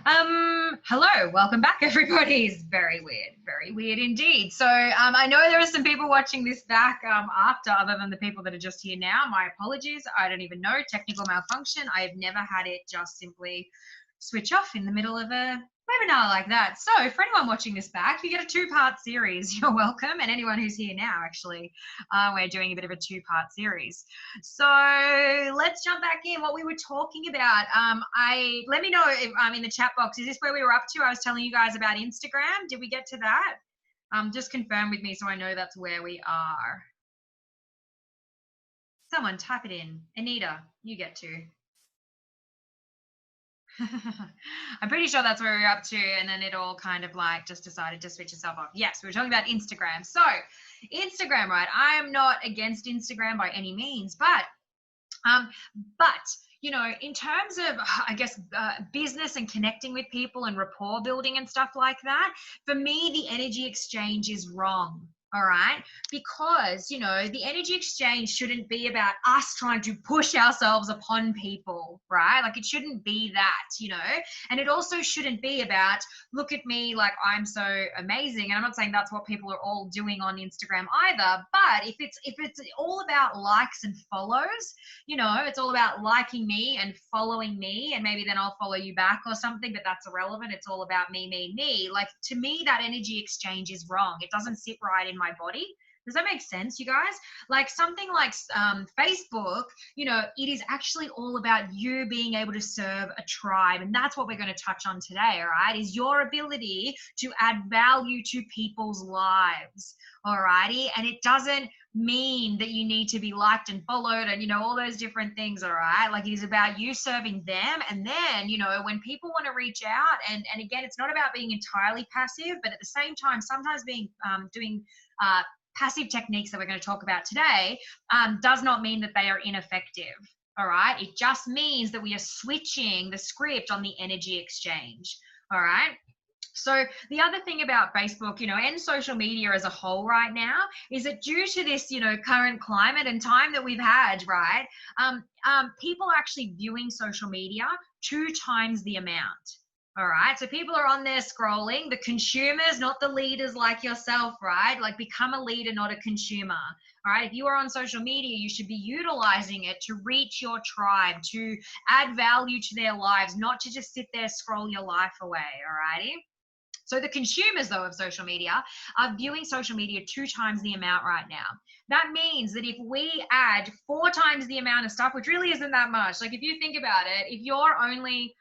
Hello, welcome back, everybody. It's very weird indeed. So I know there are some people watching this back after, other than the people that are just here now. My apologies. I don't even know. Technical malfunction. I have never had it just simply switch off in the middle of a webinar like that. So for anyone watching this back, you get a two-part series. You're welcome. And anyone who's here now, actually, we're doing a bit of a two-part series. So let's jump back in. What we were talking about, let me know if in the chat box, is this where we were up to? I was telling you guys about Instagram. Did we get to that? Just confirm with me so I know that's where we are. Someone type it in. Anita, you get to. I'm pretty sure that's where we're up to, and then it all kind of like just decided to switch itself off. Yes, we were talking about Instagram. So Instagram, right? I am not against Instagram by any means, but you know, in terms of, I guess, business and connecting with people and rapport building and stuff like that, for me, the energy exchange is wrong. All right, because, you know, the energy exchange shouldn't be about us trying to push ourselves upon people, right? Like, it shouldn't be that, you know, and it also shouldn't be about, look at me, like I'm so amazing. And I'm not saying that's what people are all doing on Instagram either, but if it's all about likes and follows, you know, it's all about liking me and following me, and maybe then I'll follow you back or something, but that's irrelevant. It's all about me. Like, to me, that energy exchange is wrong. It doesn't sit right in my body. Does that make sense, you guys? Like, something like Facebook, you know, it is actually all about you being able to serve a tribe. And that's what we're going to touch on today, all right, is your ability to add value to people's lives, all righty? And it doesn't mean that you need to be liked and followed and, you know, all those different things, all right? Like, it is about you serving them. And then, you know, when people want to reach out, and again, it's not about being entirely passive, but at the same time, sometimes being doing passive techniques that we're going to talk about today does not mean that they are ineffective. All right. It just means that we are switching the script on the energy exchange. All right. So the other thing about Facebook, you know, and social media as a whole right now is that due to this, you know, current climate and time that we've had, right, people are actually viewing social media 2 times the amount. All right, so people are on there scrolling, the consumers, not the leaders like yourself, right? Like, become a leader, not a consumer. All right, if you are on social media, you should be utilizing it to reach your tribe, to add value to their lives, not to just sit there, scroll your life away. All righty. So the consumers, though, of social media are viewing social media 2 times the amount right now. That means that if we add 4 times the amount of stuff, which really isn't that much, like, if you think about it, if you're only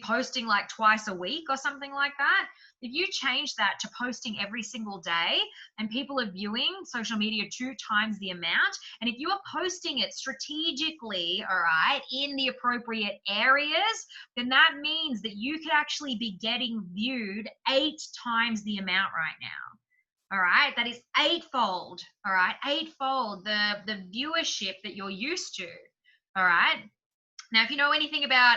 posting like twice a week or something like that, if you change that to posting every single day, and people are viewing social media 2 times the amount, and if you are posting it strategically, all right, in the appropriate areas, then that means that you could actually be getting viewed 8 times the amount right now. All right, that is 8-fold. All right, 8-fold the viewership that you're used to. All right. Now, if you know anything about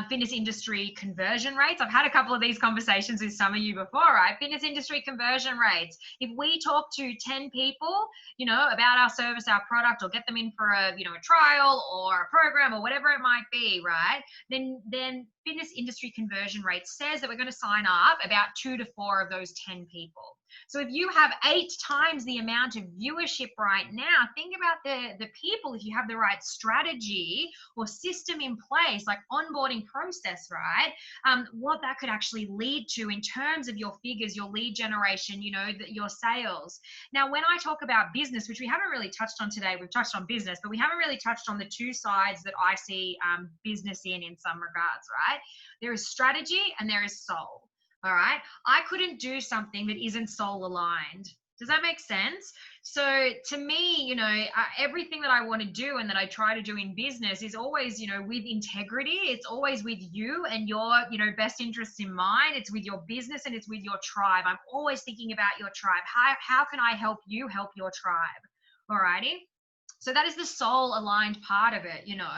fitness industry conversion rates, I've had a couple of these conversations with some of you before, right? Fitness industry conversion rates. If we talk to 10 people, you know, about our service, our product, or get them in for a, you know, a trial or a program or whatever it might be, right? Then fitness industry conversion rate says that we're going to sign up about 2 to 4 of those 10 people. So if you have 8 times the amount of viewership right now, think about the people, if you have the right strategy or system in place, like onboarding process, right? What that could actually lead to in terms of your figures, your lead generation, you know, your sales. Now, when I talk about business, which we haven't really touched on today, we've touched on business, but we haven't really touched on the 2 sides that I see business in some regards, right? There is strategy and there is soul. All right. I couldn't do something that isn't soul aligned. Does that make sense? So to me, you know, everything that I want to do and that I try to do in business is always, you know, with integrity. It's always with you and your, you know, best interests in mind. It's with your business and it's with your tribe. I'm always thinking about your tribe. How can I help you help your tribe? All righty. So that is the soul aligned part of it, you know,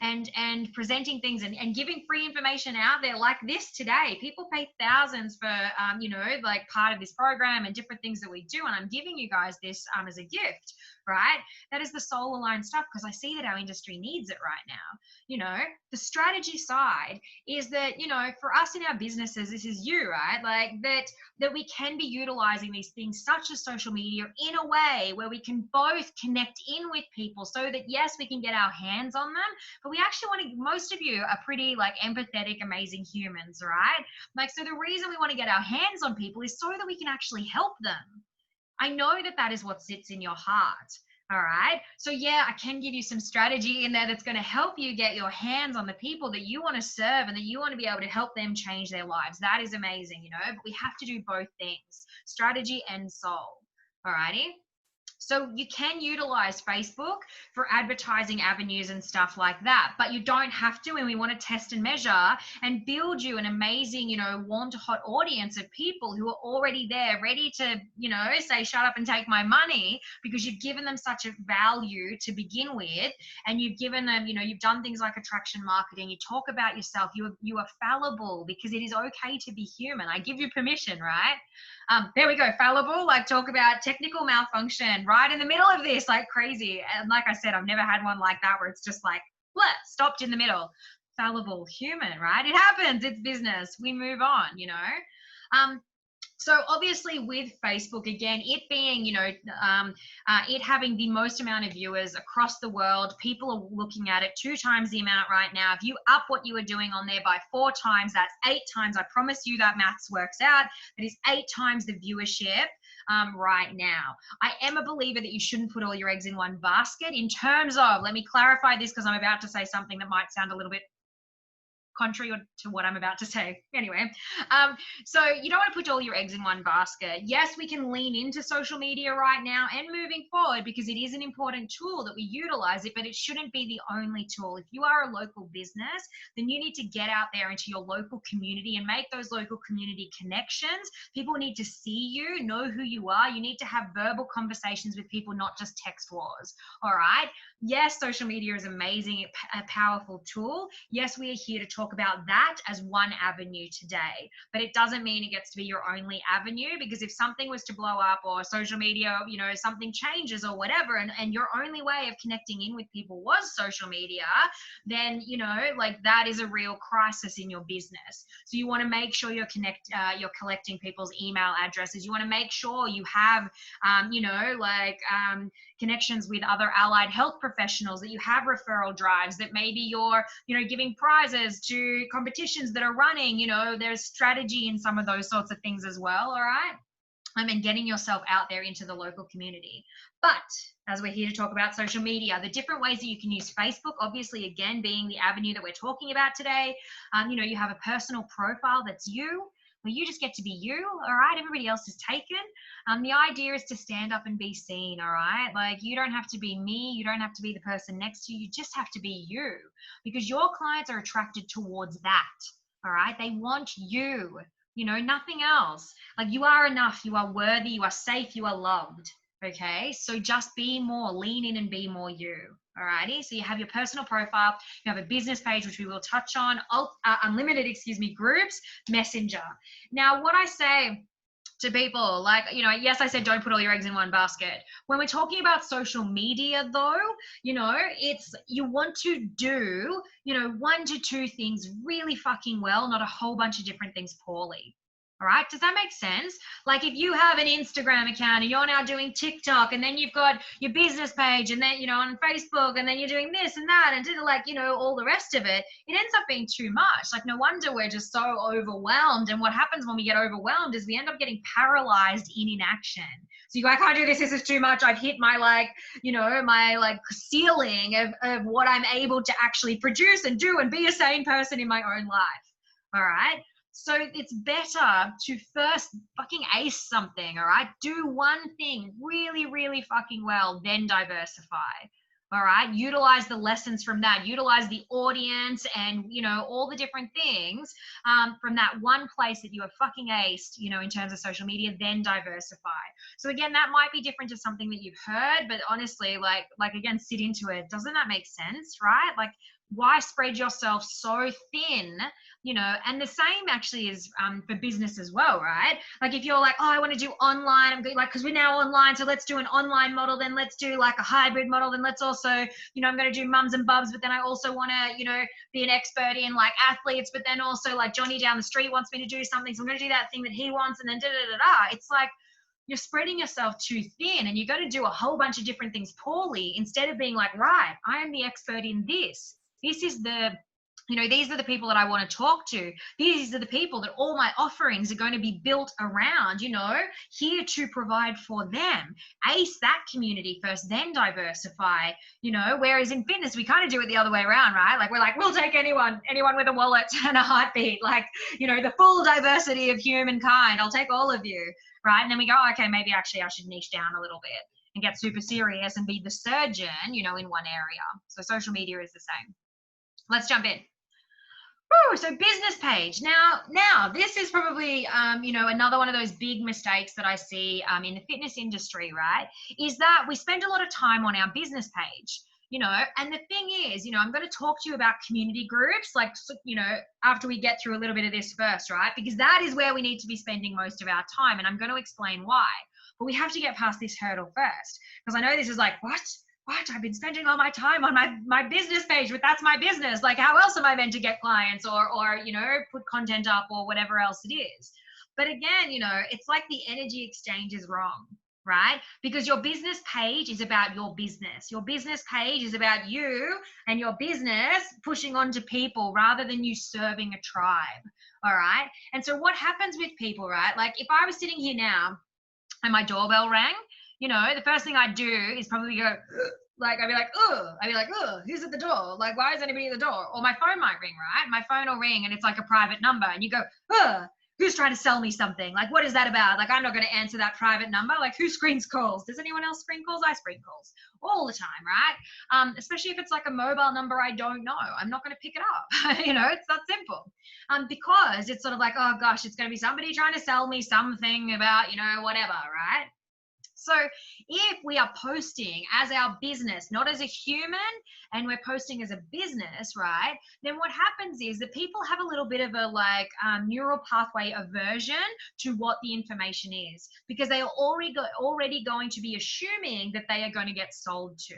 and presenting things and giving free information out there like this today. People pay thousands for, you know, like part of this program and different things that we do. And I'm giving you guys this as a gift. right? That is the soul aligned stuff, because I see that our industry needs it right now. You know, the strategy side is that, you know, for us in our businesses, this is you, right? Like that we can be utilizing these things such as social media in a way where we can both connect in with people, so that yes, we can get our hands on them, but we actually want to, most of you are pretty like empathetic, amazing humans, right? Like, so the reason we want to get our hands on people is so that we can actually help them. I know that that is what sits in your heart. All right. So, yeah, I can give you some strategy in there that's going to help you get your hands on the people that you want to serve and that you want to be able to help them change their lives. That is amazing, you know, but we have to do both things, strategy and soul. All righty. So you can utilize Facebook for advertising avenues and stuff like that, but you don't have to. And we want to test and measure and build you an amazing, you know, warm to hot audience of people who are already there, ready to, you know, say, shut up and take my money, because you've given them such a value to begin with. And you've given them, you know, you've done things like attraction marketing. You talk about yourself. You are fallible, because it is okay to be human. I give you permission, right? There we go, fallible, like talk about technical malfunction right in the middle of this, like crazy. And like I said, I've never had one like that where it's just like, blah, stopped in the middle. Fallible, human, right? It happens, it's business. We move on, you know? So obviously with Facebook, again, it being, you know, it having the most amount of viewers across the world, people are looking at it 2 times the amount right now. If you up what you are doing on there by 4 times, that's 8 times. I promise you that maths works out. That is 8 times the viewership right now. I am a believer that you shouldn't put all your eggs in one basket in terms of, let me clarify this because I'm about to say something that might sound a little bit contrary to what I'm about to say. Anyway, so you don't want to put all your eggs in one basket. Yes, we can lean into social media right now and moving forward, because it is an important tool that we utilize it, but it shouldn't be the only tool. If you are a local business, then you need to get out there into your local community and make those local community connections. People need to see you, know who you are. You need to have verbal conversations with people, not just text wars. All right. Yes, social media is amazing, a powerful tool. Yes, we are here to talk about that as one avenue today, but it doesn't mean it gets to be your only avenue, because if something was to blow up or social media, you know, something changes or whatever, and your only way of connecting in with people was social media, then, you know, like that is a real crisis in your business. So you want to make sure you're collecting people's email addresses. You want to make sure you have, you know, like, connections with other allied health professionals, that you have referral drives, that maybe you're, you know, giving prizes to competitions that are running, you know, there's strategy in some of those sorts of things as well. All right. And getting yourself out there into the local community. But as we're here to talk about social media, the different ways that you can use Facebook, obviously, again, being the avenue that we're talking about today, you know, you have a personal profile that's you, where you just get to be you, all right? Everybody else is taken. The idea is to stand up and be seen, all right? Like, you don't have to be me. You don't have to be the person next to you. You just have to be you, because your clients are attracted towards that, all right? They want you, you know, nothing else. Like, you are enough. You are worthy. You are safe. You are loved, okay? So just be more, lean in and be more you. Alrighty, so you have your personal profile, you have a business page, which we will touch on, unlimited, groups, messenger. Now, what I say to people, like, you know, yes, I said don't put all your eggs in one basket. When we're talking about social media, though, you know, it's, you want to do, you know, 1 to 2 things really fucking well, not a whole bunch of different things poorly. All right. Does that make sense? Like, if you have an Instagram account and you're now doing TikTok, and then you've got your business page, and then, you know, on Facebook, and then you're doing this and that, and like, you know, all the rest of it, it ends up being too much. Like, no wonder we're just so overwhelmed. And what happens when we get overwhelmed is we end up getting paralyzed in inaction. So you go, I can't do this. This is too much. I've hit my, like, you know, my like ceiling of what I'm able to actually produce and do and be a sane person in my own life. All right. So it's better to first fucking ace something, all right? Do one thing really, really fucking well, then diversify, all right? Utilize the lessons from that. Utilize the audience and, you know, all the different things from that one place that you have fucking aced, you know, in terms of social media, then diversify. So again, that might be different to something that you've heard, but honestly, like again, sit into it. Doesn't that make sense, right? Like, Why spread yourself so thin? And the same actually is for business as well, right? Like if you're like, oh, I want to do online, I'm going like, because we're now online, so let's do an online model, then let's do like a hybrid model, then let's also, I'm going to do mums and bubs, but then I also want to, be an expert in like athletes, but then also like Johnny down the street wants me to do something, so I'm going to do that thing that he wants, and then da da da da. It's like you're spreading yourself too thin, and you got to do a whole bunch of different things poorly instead of being like, right, I am the expert in this. This is these are the people that I want to talk to. These are the people that all my offerings are going to be built around, here to provide for them. Ace that community first, then diversify, whereas in fitness, we kind of do it the other way around, right? Like we're like, we'll take anyone with a wallet and a heartbeat, like, the full diversity of humankind. I'll take all of you, right? And then we go, okay, maybe actually I should niche down a little bit and get super serious and be the surgeon, in one area. So social media is the same. Let's jump in. So business page. Now this is probably, another one of those big mistakes that I see in the fitness industry, right? Is that we spend a lot of time on our business page, and the thing is, I'm going to talk to you about community groups, like, after we get through a little bit of this first, right? Because that is where we need to be spending most of our time. And I'm going to explain why. But we have to get past this hurdle first, because I know this is like, what? I've been spending all my time on my business page, but that's my business. Like, how else am I meant to get clients or put content up or whatever else it is? But again, it's like the energy exchange is wrong, right? Because your business page is about your business. Your business page is about you and your business pushing on to people rather than you serving a tribe. All right. And so what happens with people, right? Like if I was sitting here now and my doorbell rang, the first thing I'd do is probably go, like, I'd be like, who's at the door? Like, why is anybody at the door? Or my phone might ring, right? My phone will ring and it's like a private number and you go, who's trying to sell me something? Like, what is that about? Like, I'm not going to answer that private number. Like, who screens calls? Does anyone else screen calls? I screen calls all the time, right? Especially if it's like a mobile number I don't know. I'm not going to pick it up. It's that simple. Because it's sort of like, oh gosh, it's going to be somebody trying to sell me something about, whatever, right? So if we are posting as our business, not as a human, and we're posting as a business, right, then what happens is that people have a little bit of a neural pathway aversion to what the information is, because they are already going to be assuming that they are going to get sold to.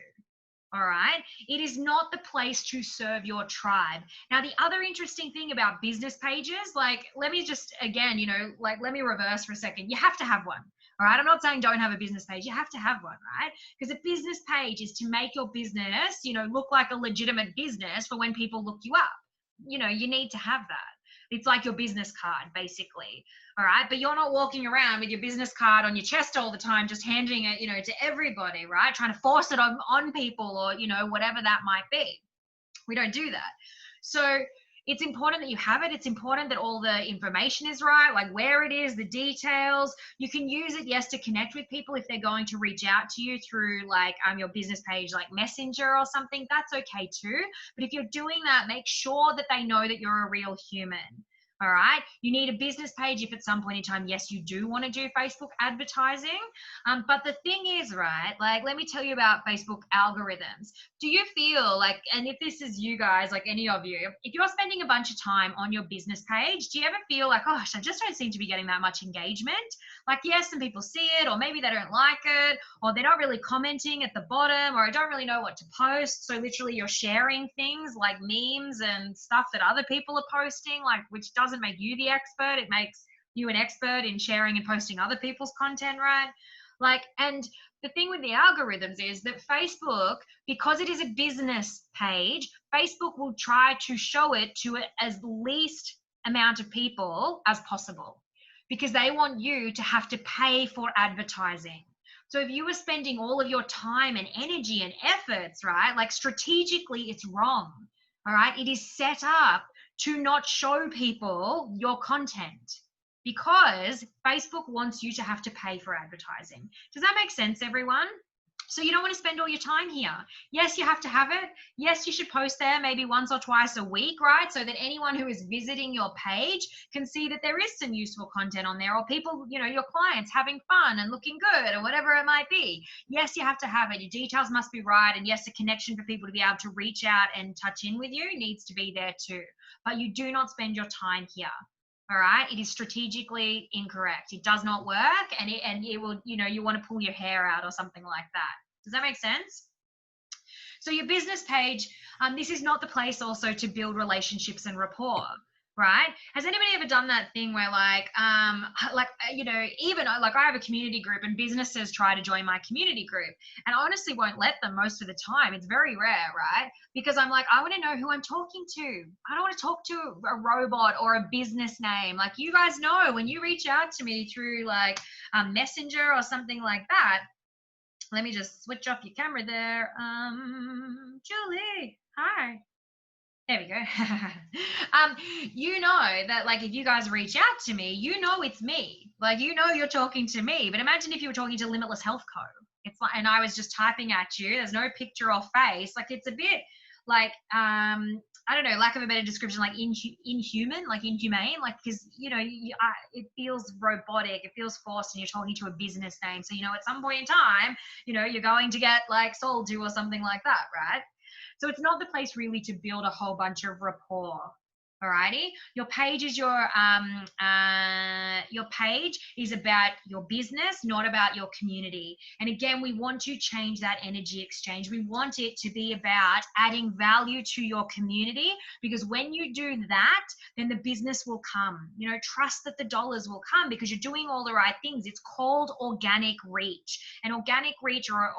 All right. It is not the place to serve your tribe. Now, the other interesting thing about business pages, like, let me just, again, let me reverse for a second. You have to have one. All right. I'm not saying don't have a business page. You have to have one, right? Because a business page is to make your business, look like a legitimate business for when people look you up. You need to have that. It's like your business card, basically. All right. But you're not walking around with your business card on your chest all the time, just handing it, to everybody, right? Trying to force it on people or, whatever that might be. We don't do that. So it's important that you have it. It's important that all the information is right, like where it is, the details. You can use it, yes, to connect with people if they're going to reach out to you through your business page, like Messenger or something. That's okay too. But if you're doing that, make sure that they know that you're a real human. All right. You need a business page if at some point in time, yes, you do want to do Facebook advertising. But the thing is, right, let me tell you about Facebook algorithms. Do you feel like, and if this is you guys, like any of you, if you're spending a bunch of time on your business page, do you ever feel like, gosh, I just don't seem to be getting that much engagement? Like, yes, some people see it, or maybe they don't like it, or they're not really commenting at the bottom, or I don't really know what to post. So literally you're sharing things like memes and stuff that other people are posting, which doesn't make you the expert. It makes you an expert in sharing and posting other people's content, right? And the thing with the algorithms is that Facebook, because it is a business page, Facebook will try to show it to as least amount of people as possible, because they want you to have to pay for advertising. So if you are spending all of your time and energy and efforts, right, strategically, it's wrong. All right. It is set up to not show people your content, because Facebook wants you to have to pay for advertising. Does that make sense, everyone? So you don't want to spend all your time here. Yes, you have to have it. Yes, you should post there maybe once or twice a week, right? So that anyone who is visiting your page can see that there is some useful content on there, or people, you know, your clients having fun and looking good or whatever it might be. Yes, you have to have it. Your details must be right. And yes, a connection for people to be able to reach out and touch in with you needs to be there too. But you do not spend your time here. All right, it is strategically incorrect. It does not work, and it will, you know, you want to pull your hair out or something like that. Does that make sense? So your business page, this is not the place also to build relationships and rapport, right? Has anybody ever done that thing where you know, even like I have a community group and businesses try to join my community group, and I honestly won't let them most of the time. It's very rare, right? Because I'm like, I want to know who I'm talking to. I don't want to talk to a robot or a business name. Like, you guys know, when you reach out to me through like Messenger or something like that, let me just switch off your camera there. Julie, hi. There we go. You know that, like, if you guys reach out to me, you know it's me. Like, you know you're talking to me. But imagine if you were talking to Limitless Health Co. It's like, and I was just typing at you. There's no picture or face. Like, it's a bit like I don't know, lack of a better description, like inhuman, like inhumane, like, because, you know, it feels robotic, it feels forced, and you're talking to a business name. So, you know, at some point in time, you know, you're going to get like sold to or something like that, right? So it's not the place really to build a whole bunch of rapport. Alrighty, your page is your page is about your business, not about your community. And again, we want to change that energy exchange. We want it to be about adding value to your community, because when you do that, then the business will come. You know, trust that the dollars will come because you're doing all the right things. It's called organic reach. An organic reach or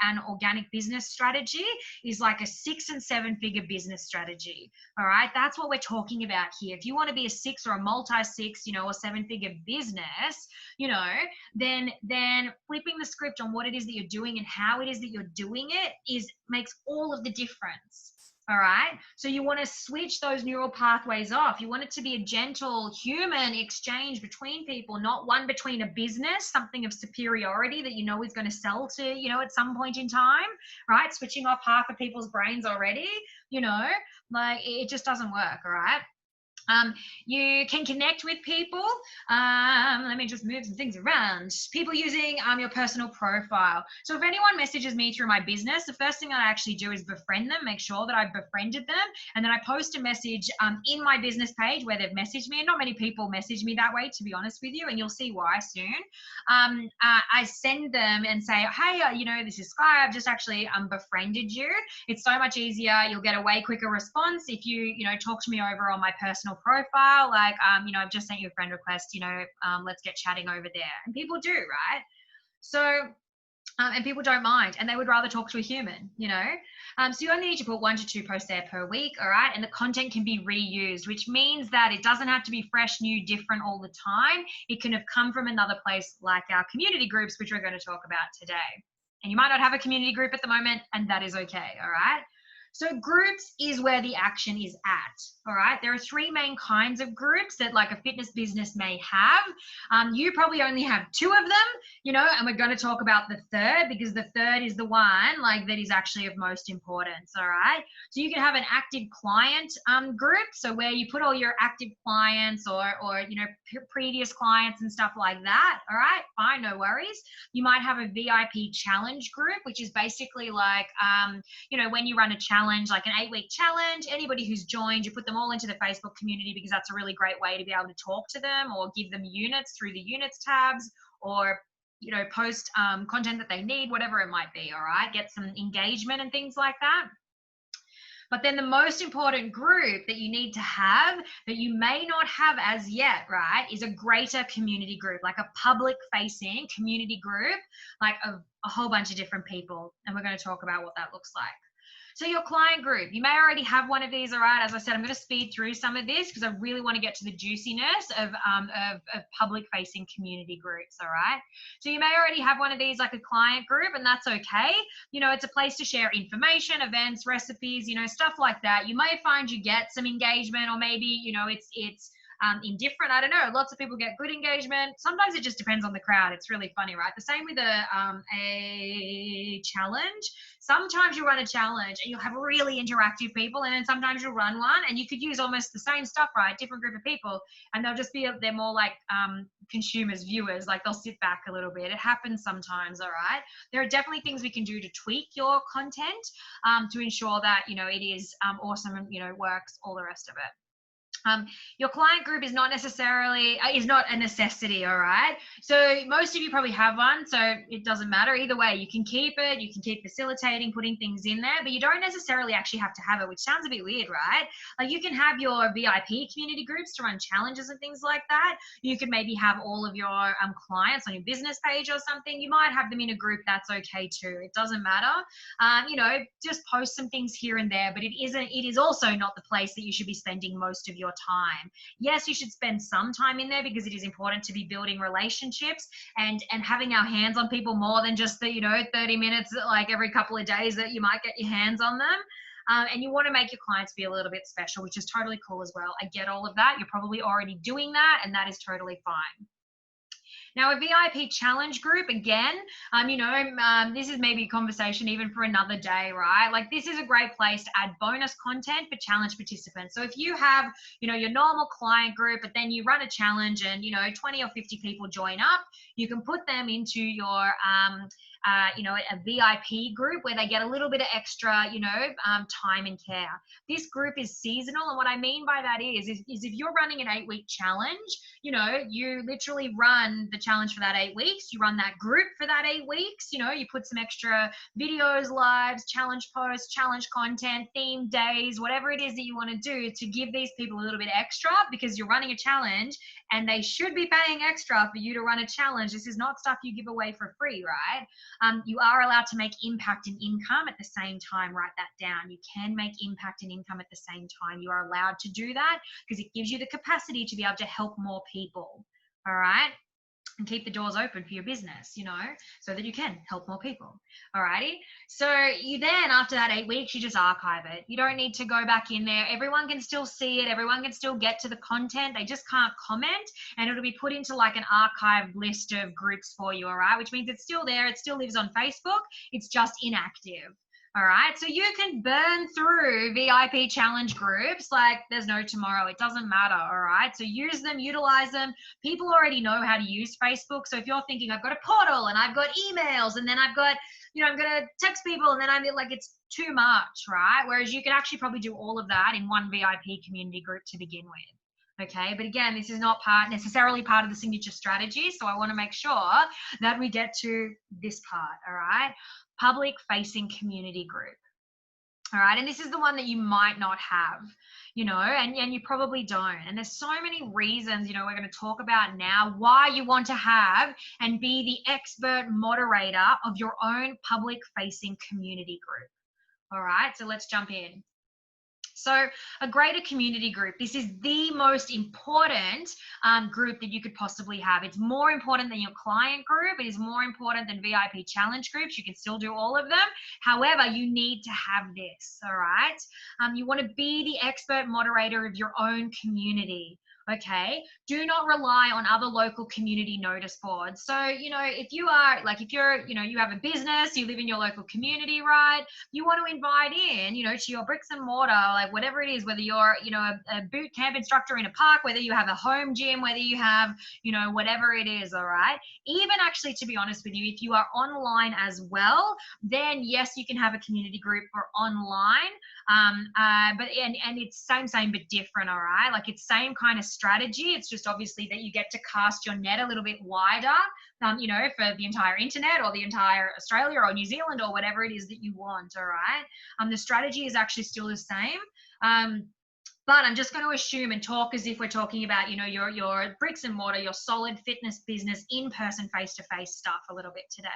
an organic business strategy is like a 6 and 7 figure business strategy. All right, that's what we're talking about here. If you want to be a 6 or a multi-6, you know, or 7-figure business, you know, then flipping the script on what it is that you're doing and how it is that you're doing it makes all of the difference. All right, so you want to switch those neural pathways off. You want it to be a gentle human exchange between people, not one between a business, something of superiority that you know is going to sell to, you know, at some point in time, right? Switching off half of people's brains already, you know, like, it just doesn't work. All right. You can connect with people. Let me just move some things around. People using your personal profile. So if anyone messages me through my business, the first thing I actually do is befriend them, make sure that I've befriended them, and then I post a message in my business page where they've messaged me. And not many people message me that way, to be honest with you, and you'll see why soon. I send them and say, hey, you know, this is Skye. I've just actually befriended you. It's so much easier. You'll get a way quicker response if you know, talk to me over on my personal profile, like, you know, I've just sent you a friend request, you know, let's get chatting over there. And people do, right? So, and people don't mind, and they would rather talk to a human, you know. So you only need to put 1 to 2 posts there per week, all right? And the content can be reused, which means that it doesn't have to be fresh, new, different all the time. It can have come from another place, like our community groups, which we're going to talk about today. And you might not have a community group at the moment, and that is okay, all right? So groups is where the action is at, all right? There are 3 main kinds of groups that, like, a fitness business may have. You probably only have 2 of them, you know, and we're going to talk about the third, because the third is the one, like, that is actually of most importance, all right? So you can have an active client group, so where you put all your active clients or you know, previous clients and stuff like that, all right? Fine, no worries. You might have a VIP challenge group, which is basically like, you know, when you run a challenge, like an 8-week challenge, anybody who's joined, you put them all into the Facebook community, because that's a really great way to be able to talk to them or give them units through the units tabs, or, you know, post content that they need, whatever it might be, all right? Get some engagement and things like that. But then the most important group that you need to have, that you may not have as yet, right, is a greater community group, like a public facing community group, like a whole bunch of different people. And we're going to talk about what that looks like. So your client group, you may already have one of these, all right? As I said, I'm going to speed through some of this because I really want to get to the juiciness of public-facing community groups, all right? So you may already have one of these, like a client group, and that's okay. You know, it's a place to share information, events, recipes, you know, stuff like that. You may find you get some engagement, or maybe, you know, it's indifferent. I don't know. Lots of people get good engagement. Sometimes it just depends on the crowd. It's really funny, right? The same with a challenge. Sometimes you run a challenge and you'll have really interactive people, and then sometimes you'll run one and you could use almost the same stuff, right? Different group of people, and they'll just be, they're more like consumers, viewers, like they'll sit back a little bit. It happens sometimes, all right? There are definitely things we can do to tweak your content to ensure that, you know, it is awesome and, you know, works, all the rest of it. Your client group is not necessarily, is not a necessity, all right? So most of you probably have one, so it doesn't matter. Either way, you can keep it, you can keep facilitating, putting things in there, but you don't necessarily actually have to have it, which sounds a bit weird, right? Like you can have your VIP community groups to run challenges and things like that. You could maybe have all of your clients on your business page or something. You might have them in a group, that's okay too. It doesn't matter. You know, just post some things here and there, but it is also not the place that you should be spending most of your time. Yes, you should spend some time in there because it is important to be building relationships and having our hands on people more than just the, you know, 30 minutes like every couple of days that you might get your hands on them. And you want to make your clients feel a little bit special, which is totally cool as well. I get all of that. You're probably already doing that, and that is totally fine. Now, a VIP challenge group, again, you know, this is maybe a conversation even for another day, right? Like this is a great place to add bonus content for challenge participants. So if you have, you know, your normal client group, but then you run a challenge and, you know, 20 or 50 people join up, you can put them into your, you know, a VIP group where they get a little bit of extra, you know, time and care. This group is seasonal. And what I mean by that is if you're running an 8-week challenge, you know, you literally run the challenge for that 8 weeks. You run that group for that 8 weeks. You know, you put some extra videos, lives, challenge posts, challenge content, theme days, whatever it is that you want to do to give these people a little bit extra because you're running a challenge and they should be paying extra for you to run a challenge. This is not stuff you give away for free, right? You are allowed to make impact and income at the same time. Write that down. You can make impact and income at the same time. You are allowed to do that because it gives you the capacity to be able to help more people. All right. And keep the doors open for your business, you know, so that you can help more people. Alrighty. So you then, after that 8 weeks, you just archive it. You don't need to go back in there. Everyone can still see it. Everyone can still get to the content. They just can't comment, and it'll be put into like an archived list of groups for you. All right. Which means it's still there. It still lives on Facebook. It's just inactive. All right, so you can burn through VIP challenge groups like there's no tomorrow. It doesn't matter, all right? So use them, utilize them. People already know how to use Facebook. So if you're thinking, I've got a portal and I've got emails and then I've got, you know, I'm going to text people and then I'm like, it's too much, right? Whereas you can actually probably do all of that in one VIP community group to begin with. Okay, but again, this is not necessarily part of the signature strategy. So I want to make sure that we get to this part, all right? Public facing community group. All right, and this is the one that you might not have, you know, and you probably don't. And there's so many reasons, you know, we're going to talk about now why you want to have and be the expert moderator of your own public facing community group. All right, so let's jump in. So a greater community group, this is the most important group that you could possibly have. It's more important than your client group. It is more important than VIP challenge groups. You can still do all of them. However, you need to have this, all right? You want to be the expert moderator of your own community. Okay, do not rely on other local community notice boards. So, you know, if you're, you know, you have a business, you live in your local community, right? You want to invite in, you know, to your bricks and mortar, like whatever it is, whether you're, you know, a boot camp instructor in a park, whether you have a home gym, whether you have, you know, whatever it is, all right? Even actually, to be honest with you, if you are online as well, then yes, you can have a community group for online. But it's same but different, all right? Like it's same kind of strategy. It's just obviously that you get to cast your net a little bit wider, you know, for the entire internet or the entire Australia or New Zealand or whatever it is that you want, all right? The strategy is actually still the same. But I'm just going to assume and talk as if we're talking about, you know, your bricks and mortar, your solid fitness business, in-person, face-to-face stuff a little bit today.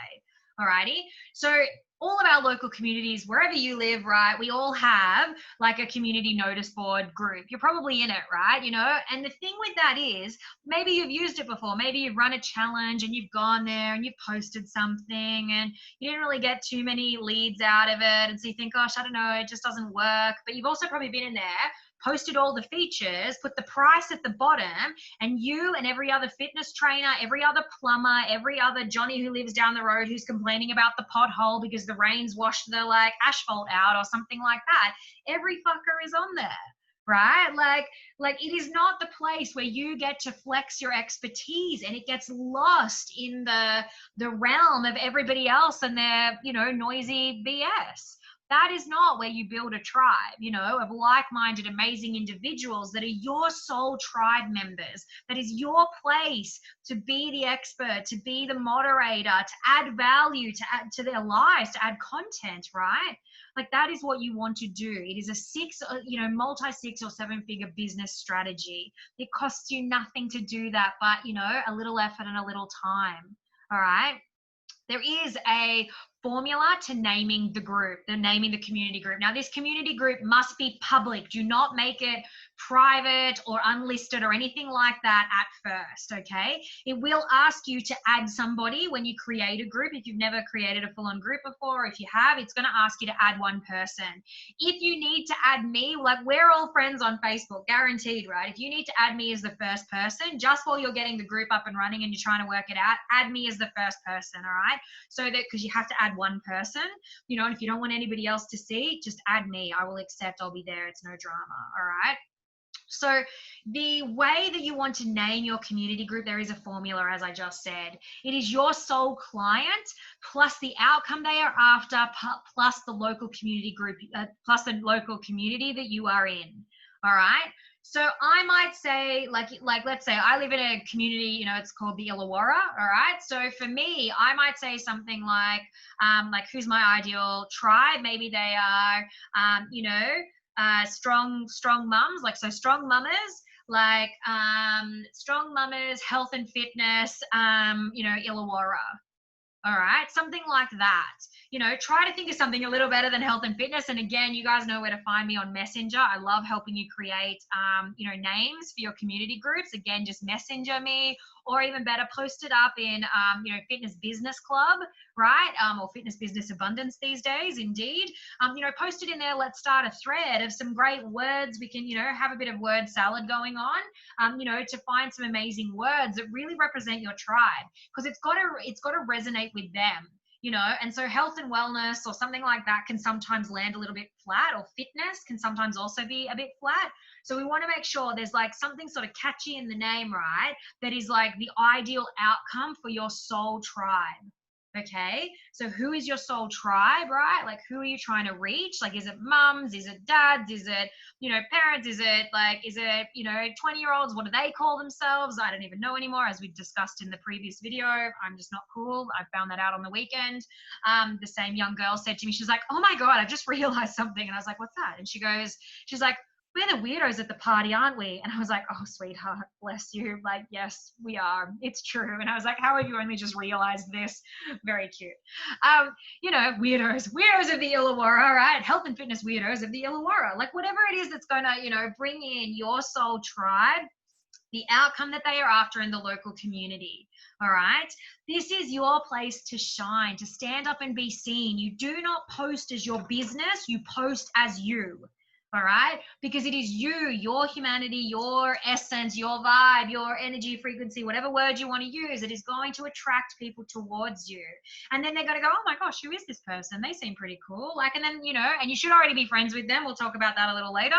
Alrighty. So all of our local communities, wherever you live, right, we all have like a community notice board group. You're probably in it, right? You know, and the thing with that is maybe you've used it before. Maybe you've run a challenge and you've gone there and you've posted something and you didn't really get too many leads out of it. And so you think, gosh, I don't know, it just doesn't work. But you've also probably been in there posted all the features, put the price at the bottom, and you and every other fitness trainer, every other plumber, every other Johnny who lives down the road who's complaining about the pothole because the rains washed the like asphalt out or something like that, every fucker is on there. Right? Like it is not the place where you get to flex your expertise, and it gets lost in the realm of everybody else and their, you know, noisy BS. That is not where you build a tribe, you know, of like-minded, amazing individuals that are your soul tribe members. That is your place to be the expert, to be the moderator, to add value, to add to their lives, to add content, right? Like that is what you want to do. It is a multi 6 or 7 figure business strategy. It costs you nothing to do that, but, you know, a little effort and a little time. All right. There is a formula to naming the group, naming the community group. Now, this community group must be public. Do not make it private or unlisted or anything like that at first, okay? It will ask you to add somebody when you create a group. If you've never created a full-on group before, if you have, it's going to ask you to add one person. If you need to add me, like we're all friends on Facebook, guaranteed, right? If you need to add me as the first person, just while you're getting the group up and running and you're trying to work it out, add me as the first person, all right? So that, because you have to add one person, you know, and if you don't want anybody else to see, just add me. I will accept, I'll be there. It's no drama, all right? So the way that you want to name your community group, there is a formula, as I just said. It is your sole client plus the outcome they are after, plus the local community group, plus the local community that you are in. All right. So I might say, like let's say I live in a community, you know, it's called the Illawarra. All right. So for me, I might say something like who's my ideal tribe? Maybe they are, strong mums, like, so strong mummers, like strong mummers, health and fitness, Illawarra. All right, something like that. You know, try to think of something a little better than health and fitness. And again, you guys know where to find me on Messenger. I love helping you create, names for your community groups. Again, just messenger me, or even better, post it up in, Fitness Business Club, right? Or Fitness Business Abundance these days, indeed. Post it in there. Let's start a thread of some great words. We can, have a bit of word salad going on, to find some amazing words that really represent your tribe, because it's got to resonate with them. And so health and wellness or something like that can sometimes land a little bit flat, or fitness can sometimes also be a bit flat. So we want to make sure there's like something sort of catchy in the name, right? That is like the ideal outcome for your soul tribe. Okay, so who is your soul tribe, right? Like, who are you trying to reach? Like, is it mums? Is it dads? Is it, parents? Is it 20-year-olds? What do they call themselves? I don't even know anymore, as we discussed in the previous video. I'm just not cool. I found that out on the weekend. The same young girl said to me, she's like, oh my God, I just realized something. And I was like, what's that? And she's like, we're the weirdos at the party, aren't we? And I was like, oh, sweetheart, bless you. Like, yes, we are. It's true. And I was like, how have you only just realized this? Very cute. Weirdos of the Illawarra, right? Health and fitness weirdos of the Illawarra. Like, whatever it is that's going to, bring in your soul tribe, the outcome that they are after in the local community. All right. This is your place to shine, to stand up and be seen. You do not post as your business. You post as you. All right, because it is you, your humanity, your essence, your vibe, your energy, frequency, whatever word you want to use, it is going to attract people towards you. And then they're going to go, oh my gosh, who is this person? They seem pretty cool. Like, and then, and you should already be friends with them. We'll talk about that a little later.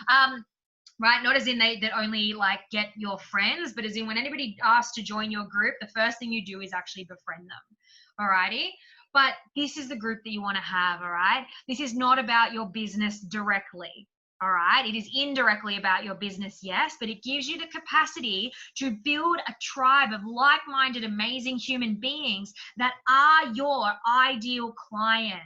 Right? Not as in that only like get your friends, but as in when anybody asks to join your group, the first thing you do is actually befriend them. All righty. But this is the group that you want to have, all right? This is not about your business directly, all right? It is indirectly about your business, yes, but it gives you the capacity to build a tribe of like-minded, amazing human beings that are your ideal client.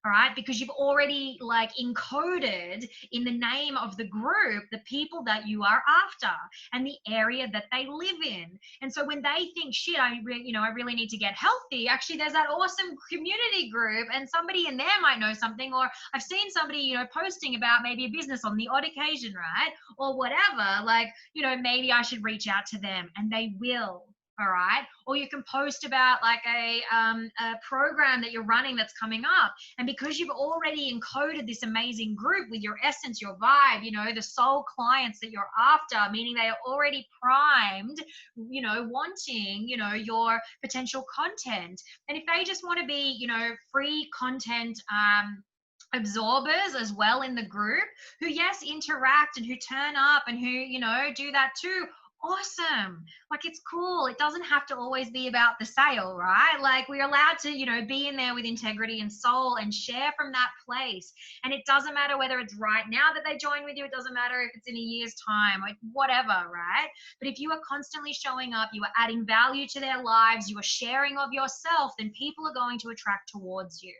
All right, because you've already like encoded in the name of the group the people that you are after and the area that they live in. And so when they think, shit, I really need to get healthy, actually there's that awesome community group, and somebody in there might know something, or I've seen somebody, posting about maybe a business on the odd occasion, right? Or whatever, like, maybe I should reach out to them, and they will. all right? Or you can post about like a program that you're running that's coming up. And because you've already encoded this amazing group with your essence, your vibe, you know, the soul clients that you're after, meaning they are already primed, you know, wanting, you know, your potential content. And if they just want to be, you know, free content, absorbers as well in the group who yes interact and who turn up and who, you know, do that too, awesome. Like, it's cool. It doesn't have to always be about the sale, right? Like, we're allowed to, you know, be in there with integrity and soul and share from that place. And it doesn't matter whether it's right now that they join with you. It doesn't matter if it's in a year's time, like whatever, right? But if you are constantly showing up, you are adding value to their lives, you are sharing of yourself, then people are going to attract towards you.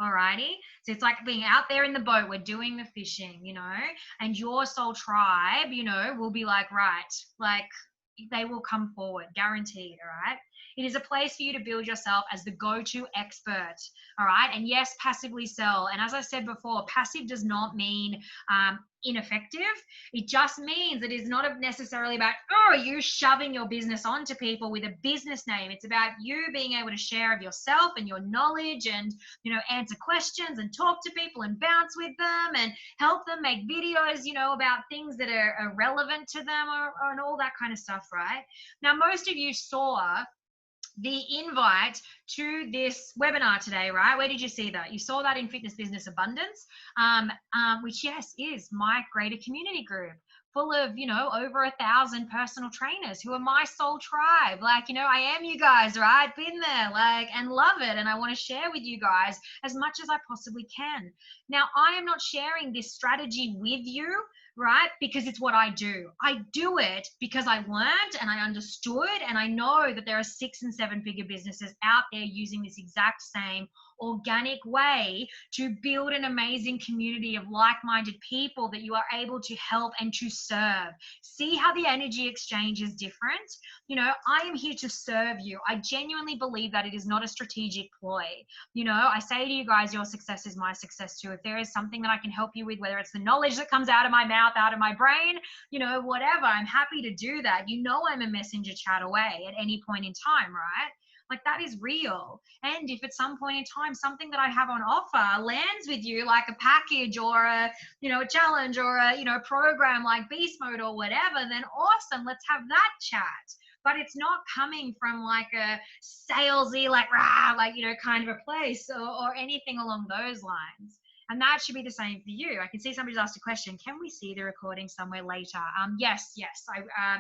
Alrighty. So it's like being out there in the boat, we're doing the fishing, you know, and your soul tribe, you know, will be like, right, like they will come forward, guaranteed. All right. It is a place for you to build yourself as the go-to expert. All right. And yes, passively sell. And as I said before, passive does not mean ineffective. It just means it is not necessarily about, oh, you shoving your business onto people with a business name. It's about you being able to share of yourself and your knowledge and, you know, answer questions and talk to people and bounce with them and help them make videos, you know, about things that are relevant to them or and all that kind of stuff, right? Now, most of you saw the invite to this webinar today, right? Where did you see that? You saw that in Fitness Business Abundance, which yes, is my greater community group full of, you know, over 1,000 personal trainers who are my soul tribe. Like, you know, I am you guys, right? Been there, like, and love it. And I want to share with you guys as much as I possibly can. Now, I am not sharing this strategy with you, right? Because it's what I do. I do it because I learned and I understood, and I know that there are 6 and 7 figure businesses out there using this exact same organic way to build an amazing community of like-minded people that you are able to help and to serve. See how the energy exchange is different? You know, I am here to serve you. I genuinely believe that it is not a strategic ploy. You know, I say to you guys, your success is my success too. If there is something that I can help you with, whether it's the knowledge that comes out of my mouth, out of my brain, you know, whatever, I'm happy to do that. You know, I'm a messenger chat away at any point in time, right? Like, that is real. And if at some point in time something that I have on offer lands with you, like a package or a, you know, a challenge or a, you know, program like beast mode or whatever, then awesome, let's have that chat. But it's not coming from like a salesy, like rah, like, you know, kind of a place or anything along those lines. And that should be the same for you. I can see somebody's asked a question. Can we see the recording somewhere later? Yes.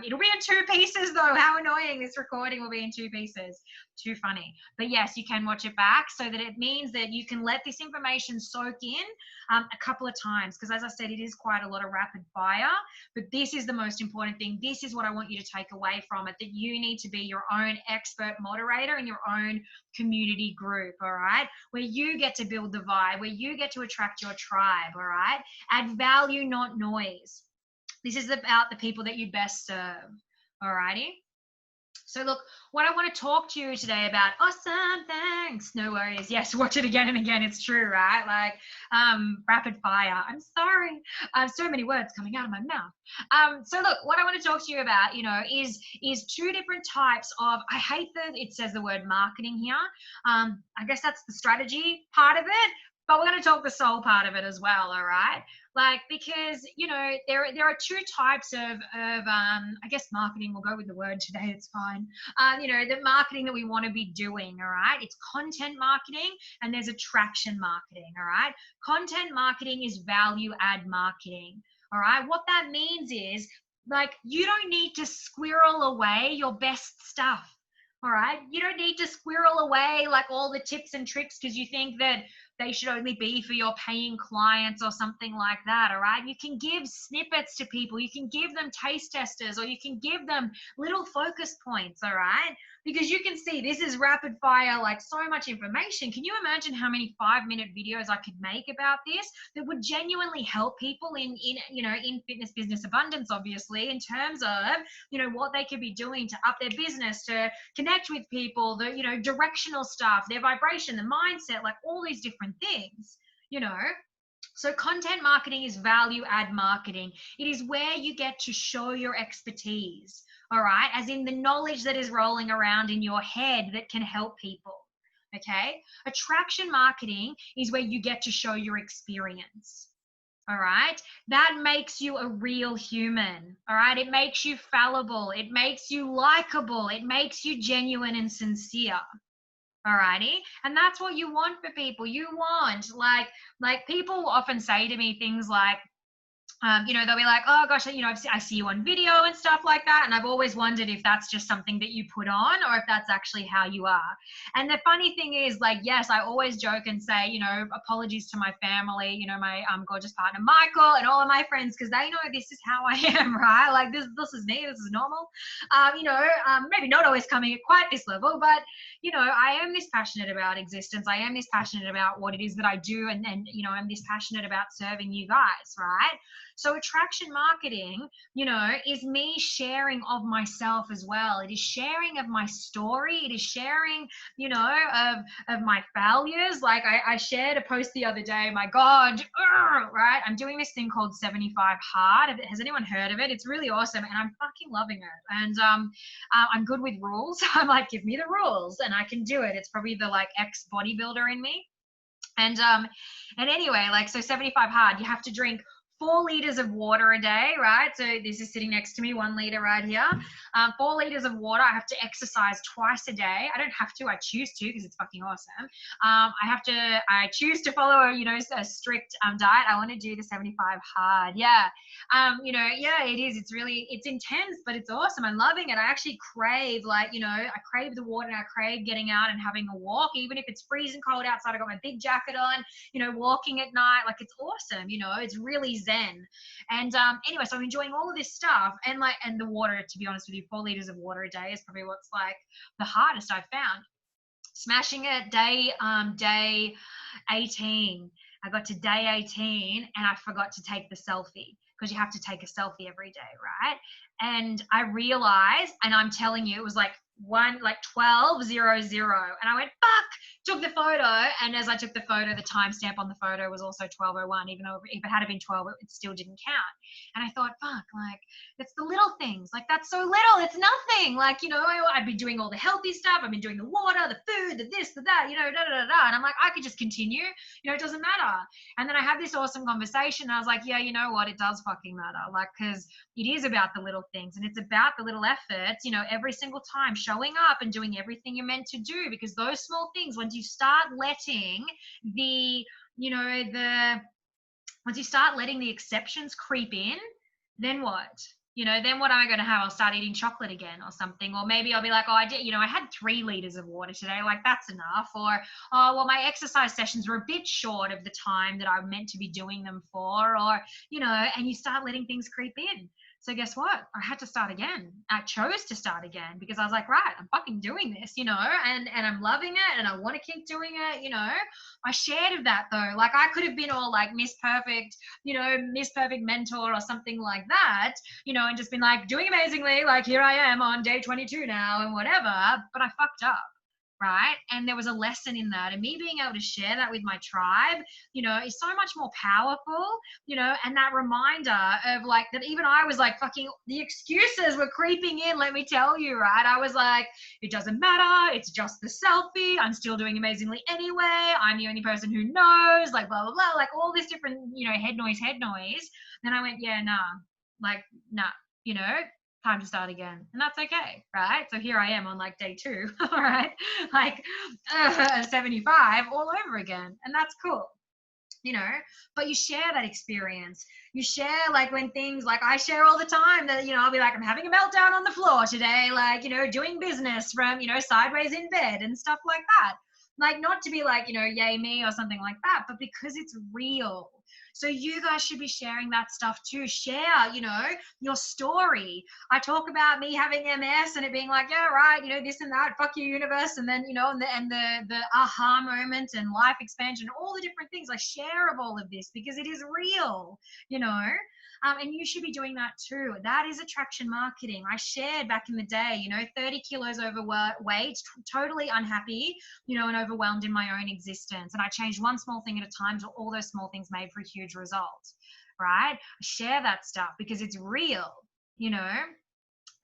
It'll be in 2 pieces though. How annoying. This recording will be in 2 pieces. Too funny. But yes, you can watch it back, so that it means that you can let this information soak in a couple of times. Because as I said, it is quite a lot of rapid fire. But this is the most important thing. This is what I want you to take away from it, that you need to be your own expert moderator in your own community group, all right? Where you get to build the vibe, where you get to attract your tribe, all right? Add value, not noise. This is about the people that you best serve, all righty? So look, what I want to talk to you today about, awesome, thanks, no worries. Yes, watch it again and again, it's true, right? Like, rapid fire, I'm sorry. So many words coming out of my mouth. So look, what I want to talk to you about, you know, is 2 different types of, I hate that it says the word marketing here. I guess that's the strategy part of it, but we're going to talk the soul part of it as well, all right? Like, because, you know, there are 2 types of I guess marketing, we'll go with the word today, it's fine. You know, the marketing that we want to be doing, all right? It's content marketing and there's attraction marketing, all right? Content marketing is value add marketing, all right? What that means is, like, you don't need to squirrel away your best stuff. All right. You don't need to squirrel away like all the tips and tricks because you think that they should only be for your paying clients or something like that. All right. You can give snippets to people. You can give them taste testers, or you can give them little focus points. All right. Because you can see this is rapid fire, like so much information. Can you imagine how many 5-minute videos I could make about this that would genuinely help people in you know, in Fitness Business Abundance, obviously, in terms of, you know, what they could be doing to up their business, to connect with people, the, you know, directional stuff, their vibration, the mindset, like all these different things, you know. So content marketing is value add marketing. It is where you get to show your expertise, all right? As in the knowledge that is rolling around in your head that can help people, okay? Attraction marketing is where you get to show your experience. All right. That makes you a real human. All right. It makes you fallible. It makes you likable. It makes you genuine and sincere. Alrighty. And that's what you want for people. You want like people often say to me things like, they'll be like, oh gosh, I see you on video and stuff like that. And I've always wondered if that's just something that you put on or if that's actually how you are. And the funny thing is, like, yes, I always joke and say, apologies to my family, my gorgeous partner, Michael, and all of my friends, because they know this is how I am, right? Like this is me, this is normal. Maybe not always coming at quite this level, but, I am this passionate about existence. I am this passionate about what it is that I do. And I'm this passionate about serving you guys, right? So attraction marketing, is me sharing of myself as well. It is sharing of my story. It is sharing, of my failures. Like I shared a post the other day, my God, right? I'm doing this thing called 75 Hard. Has anyone heard of it? It's really awesome and I'm fucking loving it. And I'm good with rules. I'm like, give me the rules and I can do it. It's probably the like ex bodybuilder in me. And anyway, like, so 75 Hard, you have to drink 4 liters of water a day, right? So this is sitting next to me, 1 liter right here. 4 liters of water. I have to exercise twice a day. I don't have to, I choose to because it's fucking awesome. I choose to follow a strict diet. I want to do the 75 Hard. Yeah. It is. It's intense, but it's awesome. I'm loving it. I actually crave I crave the water and I crave getting out and having a walk, even if it's freezing cold outside. I got my big jacket on, walking at night. Like it's awesome. It's really zen. And anyway, so I'm enjoying all of this stuff and the water, to be honest with you, 4 liters of water a day is probably what's like the hardest I've found. Smashing it day 18. I got to day 18 and I forgot to take the selfie because you have to take a selfie every day, right? And I realized, and I'm telling you, it was like 12:00, and I went fuck, took the photo, and as I took the photo, the timestamp on the photo was also 12:01, even though if it had been 12 it still didn't count. And I thought, fuck, like it's the little things, like that's so little, it's nothing, like I'd be doing all the healthy stuff, I've been doing the water, the food, the this, the that, and I'm like, I could just continue, it doesn't matter. And then I had this awesome conversation and I was like, yeah, you know what, it does fucking matter, like, because it is about the little things and it's about the little efforts, every single time showing up and doing everything you're meant to do, because those small things, once you start letting once you start letting the exceptions creep in, then what? Then what am I going to have? I'll start eating chocolate again or something. Or maybe I'll be like, oh, I did, I had 3 liters of water today. Like, that's enough. Or, oh, well, my exercise sessions were a bit short of the time that I'm meant to be doing them for. Or, and you start letting things creep in. So guess what? I had to start again. I chose to start again because I was like, right, I'm fucking doing this, and I'm loving it and I want to keep doing it, I shared of that though. Like I could have been all like Miss Perfect, Miss Perfect mentor or something like that, and just been like doing amazingly, like here I am on day 22 now and whatever, but I fucked up. Right. And there was a lesson in that. And me being able to share that with my tribe, is so much more powerful, and that reminder of like that even I was like fucking the excuses were creeping in, let me tell you, right? I was like, it doesn't matter. It's just the selfie. I'm still doing amazingly anyway. I'm the only person who knows, like blah, blah, blah, like all this different, head noise. Then I went, yeah, nah, time to start again. And that's okay, right? So here I am on like day 2, all right? Like 75 all over again. And that's cool, but you share that experience. You share like when things like I share all the time that, I'll be like, I'm having a meltdown on the floor today, like, doing business from, sideways in bed and stuff like that. Like not to be like, yay me or something like that, but because it's real. So you guys should be sharing that stuff too. Share, your story. I talk about me having MS and it being like, yeah, right, this and that, fuck you, universe. And then, and the aha moment and life expansion, all the different things. I share of all of this because it is real, And you should be doing that too. That is attraction marketing. I shared back in the day, 30 kilos overweight, totally unhappy, and overwhelmed in my own existence. And I changed one small thing at a time till all those small things made for a huge result, right? I share that stuff because it's real, you know.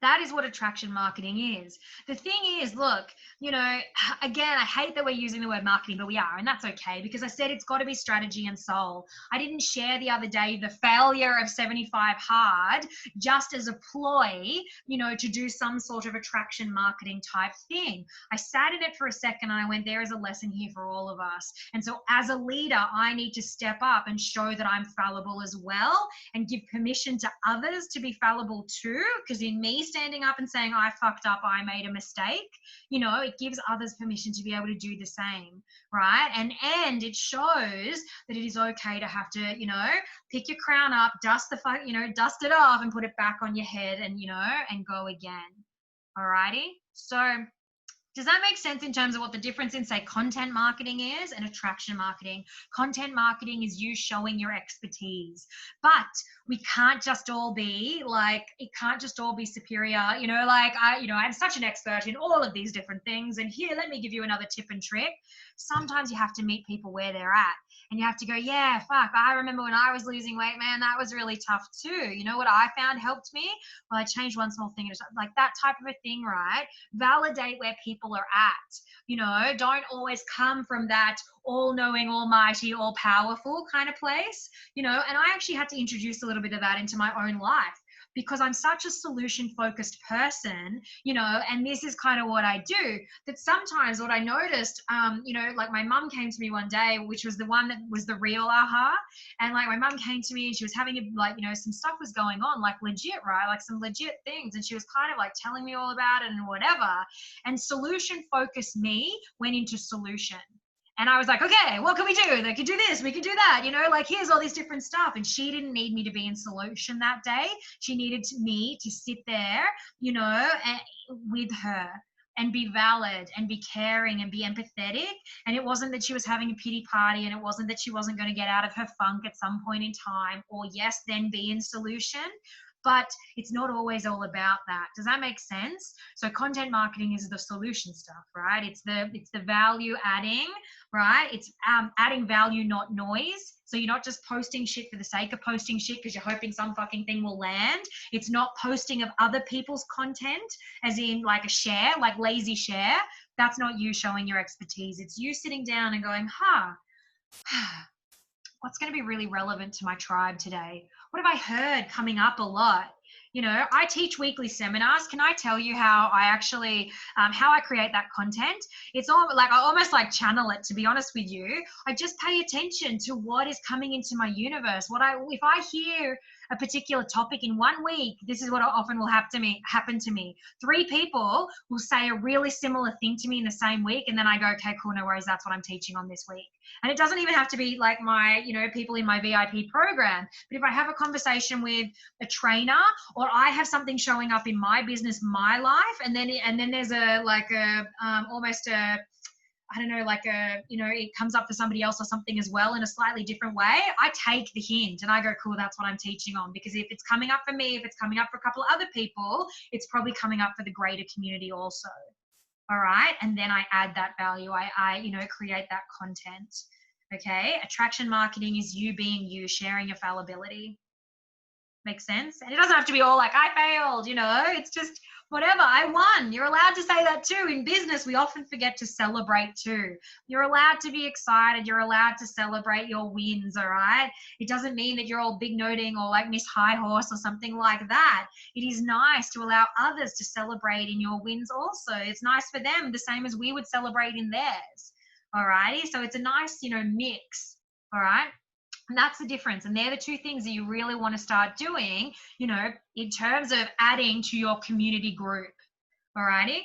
That is what attraction marketing is. The thing is, look, again, I hate that we're using the word marketing, but we are, and that's okay, because I said it's got to be strategy and soul. I didn't share the other day the failure of 75 hard just as a ploy, to do some sort of attraction marketing type thing. I sat in it for a second and I went, there is a lesson here for all of us. And so as a leader, I need to step up and show that I'm fallible as well, and give permission to others to be fallible too, because in me standing up and saying I fucked up, I made a mistake, it gives others permission to be able to do the same, right? And it shows that it is okay to have to, pick your crown up, dust it off and put it back on your head, and and go again. Alrighty, so does that make sense in terms of what the difference in, say, content marketing is and attraction marketing? Content marketing is you showing your expertise, but we can't just all be like, it can't just all be superior, I'm such an expert in all of these different things, and here, let me give you another tip and trick. Sometimes you have to meet people where they're at, and you have to go, yeah, fuck, I remember when I was losing weight, man, that was really tough too. You know what I found helped me? Well, I changed one small thing, like that type of a thing, right? Validate where people are at. Don't always come from that all-knowing, almighty, all-powerful kind of place, and I actually had to introduce a little bit of that into my own life, because I'm such a solution-focused person, and this is kind of what I do, that sometimes what I noticed, like my mum came to me one day, which was the one that was the real aha, and like my mum came to me and she was having some stuff was going on, like legit, right? Like some legit things, and she was kind of like telling me all about it and whatever, and solution-focused me went into solution. And I was like, okay, what can we do? They could do this, we could do that, like here's all this different stuff. And she didn't need me to be in solution that day. She needed me to sit there, with her and be valid and be caring and be empathetic. And it wasn't that she was having a pity party, and it wasn't that she wasn't going to get out of her funk at some point in time, or yes, then be in solution. But it's not always all about that. Does that make sense? So content marketing is the solution stuff, right? It's the value adding, right? It's adding value, not noise. So you're not just posting shit for the sake of posting shit because you're hoping some fucking thing will land. It's not posting of other people's content, as in like a share, like lazy share. That's not you showing your expertise. It's you sitting down and going, what's going to be really relevant to my tribe today? What have I heard coming up a lot? I teach weekly seminars. Can I tell you how I actually, how I create that content? It's all like, I almost like channel it, to be honest with you. I just pay attention to what is coming into my universe. If I hear a particular topic in 1 week, this is what often will happen to me. 3 people will say a really similar thing to me in the same week. And then I go, okay, cool, no worries. That's what I'm teaching on this week. And it doesn't even have to be like my, people in my VIP program. But if I have a conversation with a trainer, or I have something showing up in my business, my life, and then there's it comes up for somebody else or something as well in a slightly different way, I take the hint and I go, cool, that's what I'm teaching on. Because if it's coming up for me, if it's coming up for a couple of other people, it's probably coming up for the greater community also. All right. And then I add that value. I create that content. Okay. Attraction marketing is you being you, sharing your fallibility. Makes sense? And it doesn't have to be all like, I failed, it's just whatever, I won. You're allowed to say that too. In business, we often forget to celebrate too. You're allowed to be excited. You're allowed to celebrate your wins, all right? It doesn't mean that you're all big noting or like Miss High Horse or something like that. It is nice to allow others to celebrate in your wins also. It's nice for them, the same as we would celebrate in theirs, all righty? So it's a nice, mix, all right? And that's the difference. And they're the 2 things that you really want to start doing, in terms of adding to your community group. All righty.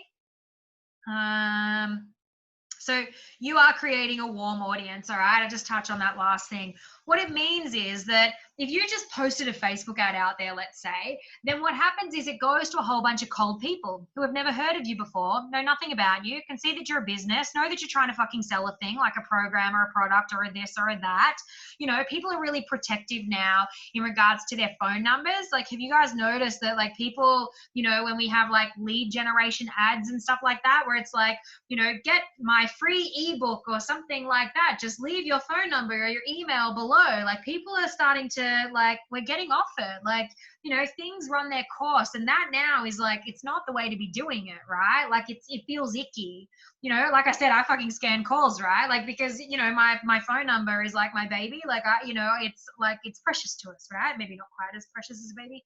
So you are creating a warm audience. All right. I just touched on that last thing. What it means is that if you just posted a Facebook ad out there, let's say, then what happens is it goes to a whole bunch of cold people who have never heard of you before, know nothing about you, can see that you're a business, know that you're trying to fucking sell a thing like a program or a product or a this or a that. You know, people are really protective now in regards to their phone numbers. Like, have you guys noticed that, like, people, you know, when we have like lead generation ads and stuff like that, where it's like, you know, get my free ebook or something like that, just leave your phone number or your email below. Like, people are starting to, like, we're getting offered, like, you know, things run their course, and that now is like, it's not the way to be doing it, right? Like, it feels icky, you know. Like I said, I fucking scan calls, right? Like, because, you know, my phone number is like my baby. Like, I, you know, it's like, it's precious to us, right? Maybe not quite as precious as a baby,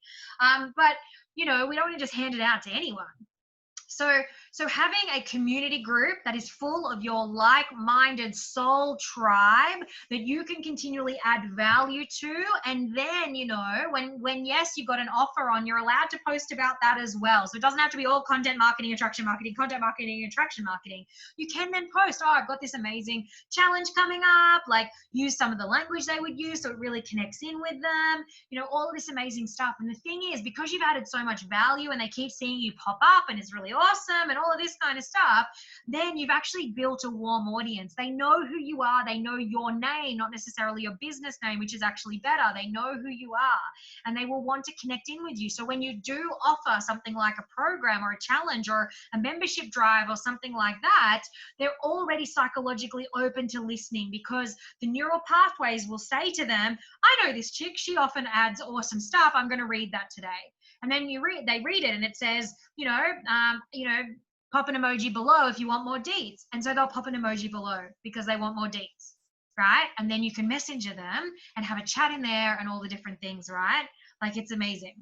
but you know, we don't want to just hand it out to anyone. So having a community group that is full of your like-minded soul tribe that you can continually add value to, and then, you know, when yes, you got an offer on, you're allowed to post about that as well. So it doesn't have to be all content marketing, attraction marketing, content marketing, attraction marketing. You can then post, oh, I've got this amazing challenge coming up, like use some of the language they would use so it really connects in with them, you know, all of this amazing stuff. And the thing is, because you've added so much value and they keep seeing you pop up and it's really awesome and all of this kind of stuff, then you've actually built a warm audience. They know who you are. They know your name, not necessarily your business name, which is actually better. They know who you are and they will want to connect in with you. So when you do offer something like a program or a challenge or a membership drive or something like that, they're already psychologically open to listening, because the neural pathways will say to them, I know this chick, she often adds awesome stuff, I'm going to read that today. And then they read it and it says, you know, pop an emoji below if you want more deets. And so they'll pop an emoji below because they want more deets, right? And then you can messenger them and have a chat in there and all the different things, right? Like, it's amazing.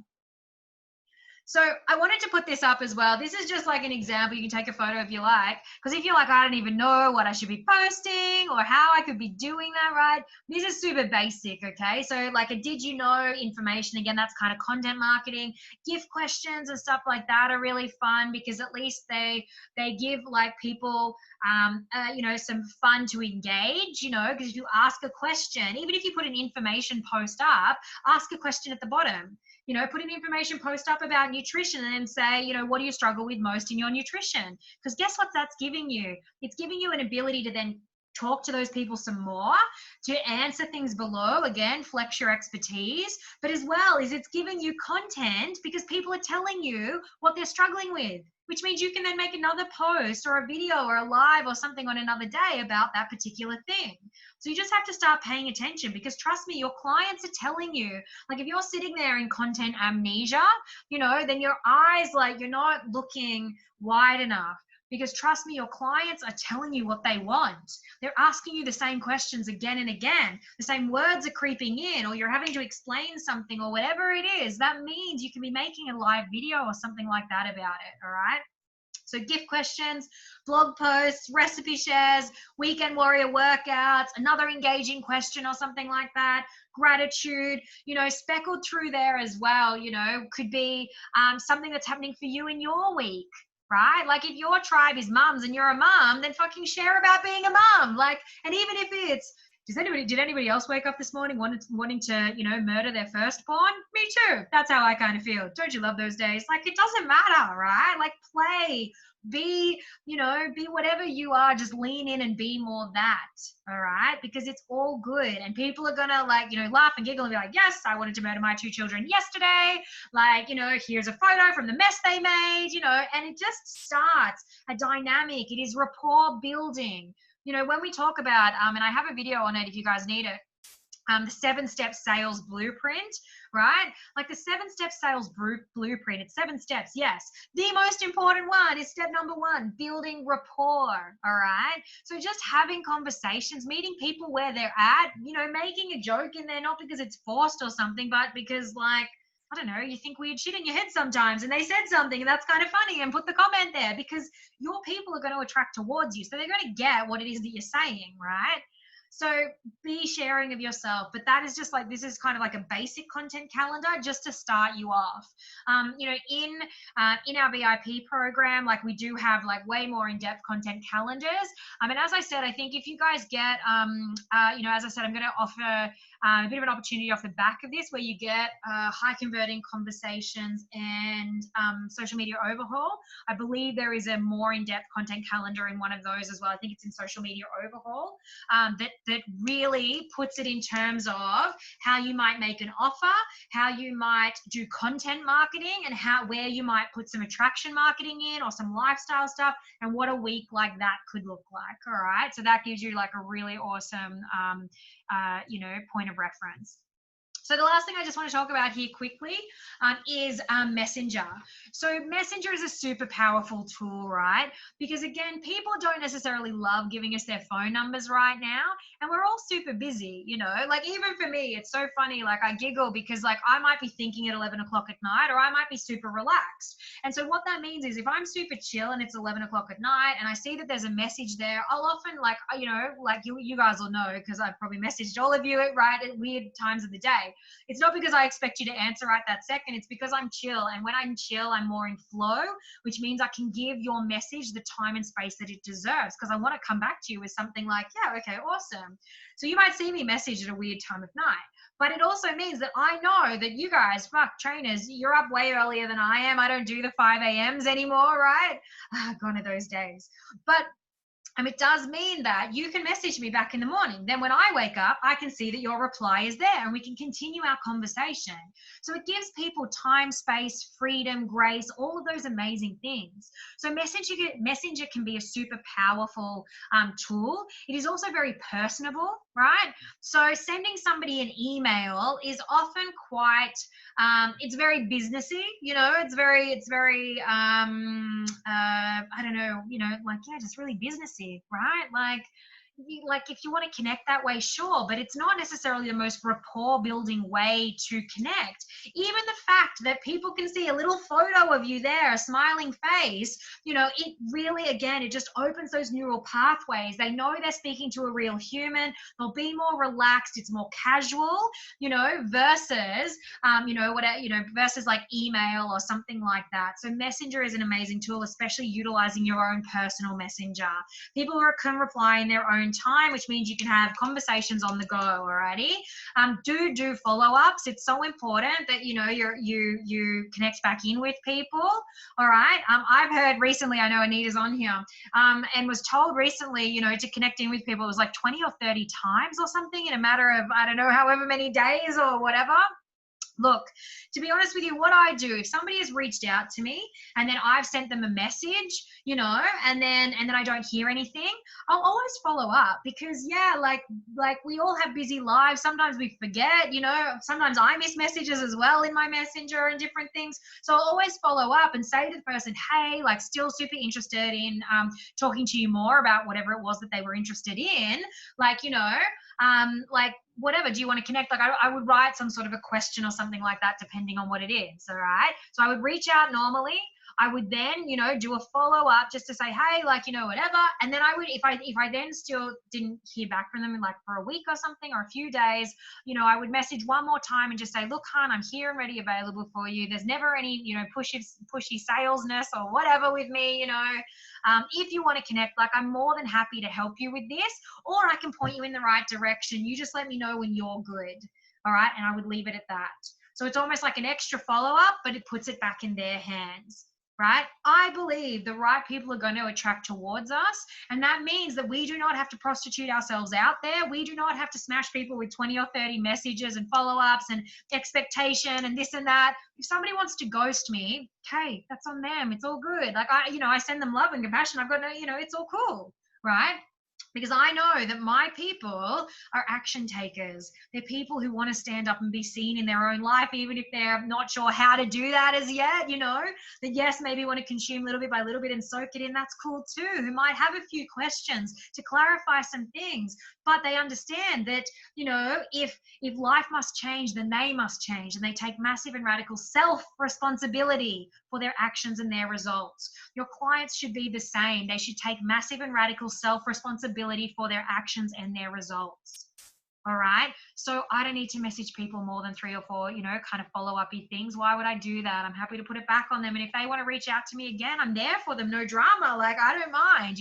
So I wanted to put this up as well. This is just like an example. You can take a photo if you like, because if you're like, I don't even know what I should be posting or how I could be doing that right, this is super basic, okay? So like a did you know information, again, that's kind of content marketing. Gift questions and stuff like that are really fun, because at least they give like people, you know, some fun to engage, you know, because if you ask a question, even if you put an information post up, ask a question at the bottom. You know, put an information post up about nutrition and then say, you know, what do you struggle with most in your nutrition? Because guess what that's giving you? It's giving you an ability to then talk to those people some more, to answer things below, again, flex your expertise, but as well is it's giving you content because people are telling you what they're struggling with, which means you can then make another post or a video or a live or something on another day about that particular thing. So you just have to start paying attention, because trust me, your clients are telling you, like if you're sitting there in content amnesia, you know, then your eyes, like you're not looking wide enough. Because trust me, your clients are telling you what they want. They're asking you the same questions again and again. The same words are creeping in, or you're having to explain something or whatever it is. That means you can be making a live video or something like that about it, all right? So gift questions, blog posts, recipe shares, weekend warrior workouts, another engaging question or something like that, gratitude, you know, speckled through there as well, you know, could be something that's happening for you in your week. Right? Like if your tribe is mums and you're a mum, then fucking share about being a mum. Like, and even if it's, did anybody else wake up this morning wanting to, you know, murder their firstborn? Me too. That's how I kind of feel. Don't you love those days? Like, it doesn't matter, right? Like, play, be, you know, be whatever you are, just lean in and be more that, all right? Because it's all good. And people are gonna, like, you know, laugh and giggle and be like, yes, I wanted to murder my 2 children yesterday. Like, you know, here's a photo from the mess they made, you know, and it just starts a dynamic. It is rapport building. You know, when we talk about, and I have a video on it if you guys need it, the 7-step sales blueprint, right? Like the 7-step sales blueprint, it's 7 steps, yes. The most important one is step number 1, building rapport, all right? So just having conversations, meeting people where they're at, you know, making a joke in there, not because it's forced or something, but because, like, I don't know, you think weird shit in your head sometimes and they said something and that's kind of funny, and put the comment there, because your people are going to attract towards you. So they're going to get what it is that you're saying, right? So be sharing of yourself, but that is just like, this is kind of like a basic content calendar just to start you off. You know, in our VIP program, like we do have like way more in-depth content calendars. And as I said, I think if you guys get, you know, as I said, I'm going to offer a bit of an opportunity off the back of this where you get high converting conversations and social media overhaul. I believe there is a more in-depth content calendar in one of those as well. I think it's in social media overhaul, that really puts it in terms of how you might make an offer, how you might do content marketing, and where you might put some attraction marketing in or some lifestyle stuff, and what a week like that could look like. All right, so that gives you like a really awesome point of reference. So the last thing I just want to talk about here quickly is Messenger. So Messenger is a super powerful tool, right? Because again, people don't necessarily love giving us their phone numbers right now, and we're all super busy, you know? Like even for me, it's so funny, like I giggle because like I might be thinking at 11 o'clock at night, or I might be super relaxed. And so what that means is if I'm super chill and it's 11 o'clock at night and I see that there's a message there, I'll often like, like you guys will know because I've probably messaged all of you at weird times of the day. It's not because I expect you to answer right that second. It's because I'm chill. And when I'm chill, I'm more in flow, which means I can give your message the time and space that it deserves, because I want to come back to you with something like, yeah, okay, awesome. So you might see me message at a weird time of night. But it also means that I know that you guys, trainers, you're up way earlier than I am. I don't do the 5 a.m.s anymore, right? Gone are those days. But it does mean that you can message me back in the morning. Then when I wake up, I can see that your reply is there and we can continue our conversation. So it gives people time, space, freedom, grace, all of those amazing things. So Messenger can be a super powerful tool. It is also very personable, right? So sending somebody an email is often quite, it's very businessy, it's very, I don't know, like, yeah, just really businessy, right? Like if you want to connect that way, sure, but it's not necessarily the most rapport building way to connect. Even the fact that people can see a little photo of you there, a smiling face, it really, again, it just opens those neural pathways. They know they're speaking to a real human. They'll be more relaxed. It's more casual, versus, versus like email or something like that. So Messenger is an amazing tool, especially utilizing your own personal messenger. People can reply in their own time, which means you can have conversations on the go. Alrighty. Do follow-ups. It's so important that you connect back in with people. All right. I've heard recently, I know Anita's on here, and was told recently, to connect in with people, it was like 20 or 30 times or something in a matter of, I don't know, however many days or whatever. Look, to be honest with you, what I do, if somebody has reached out to me and then I've sent them a message, and then I don't hear anything, I'll always follow up because, yeah, like we all have busy lives. Sometimes we forget, sometimes I miss messages as well in my messenger and different things. So I'll always follow up and say to the person, hey, like still super interested in talking to you more about whatever it was that they were interested in. Like, like whatever, do you want to connect? Like I would write some sort of a question or something like that, depending on what it is. All right. So I would reach out normally. I would then, do a follow-up just to say, hey, like, whatever. And then I would, if I then still didn't hear back from them in like for a week or something or a few days, I would message one more time and just say, look, hon, I'm here and ready, available for you. There's never any, pushy salesness or whatever with me, if you want to connect, like I'm more than happy to help you with this, or I can point you in the right direction. You just let me know when you're good. All right. And I would leave it at that. So it's almost like an extra follow-up, but it puts it back in their hands. Right? I believe the right people are going to attract towards us. And that means that we do not have to prostitute ourselves out there. We do not have to smash people with 20 or 30 messages and follow-ups and expectation and this and that. If somebody wants to ghost me, okay, that's on them. It's all good. Like I send them love and compassion. I've got no, it's all cool. Right? Because I know that my people are action takers. They're people who want to stand up and be seen in their own life, even if they're not sure how to do that as yet, that yes, maybe want to consume little bit by little bit and soak it in. That's cool too. Who might have a few questions to clarify some things, but they understand that, if life must change, then they must change, and they take massive and radical self-responsibility for their actions and their results. Your clients should be the same. They should take massive and radical self-responsibility for their actions and their results. All right. So I don't need to message people more than 3 or 4, kind of follow-up-y things. Why would I do that? I'm happy to put it back on them. And if they want to reach out to me again, I'm there for them. No drama. Like I don't mind,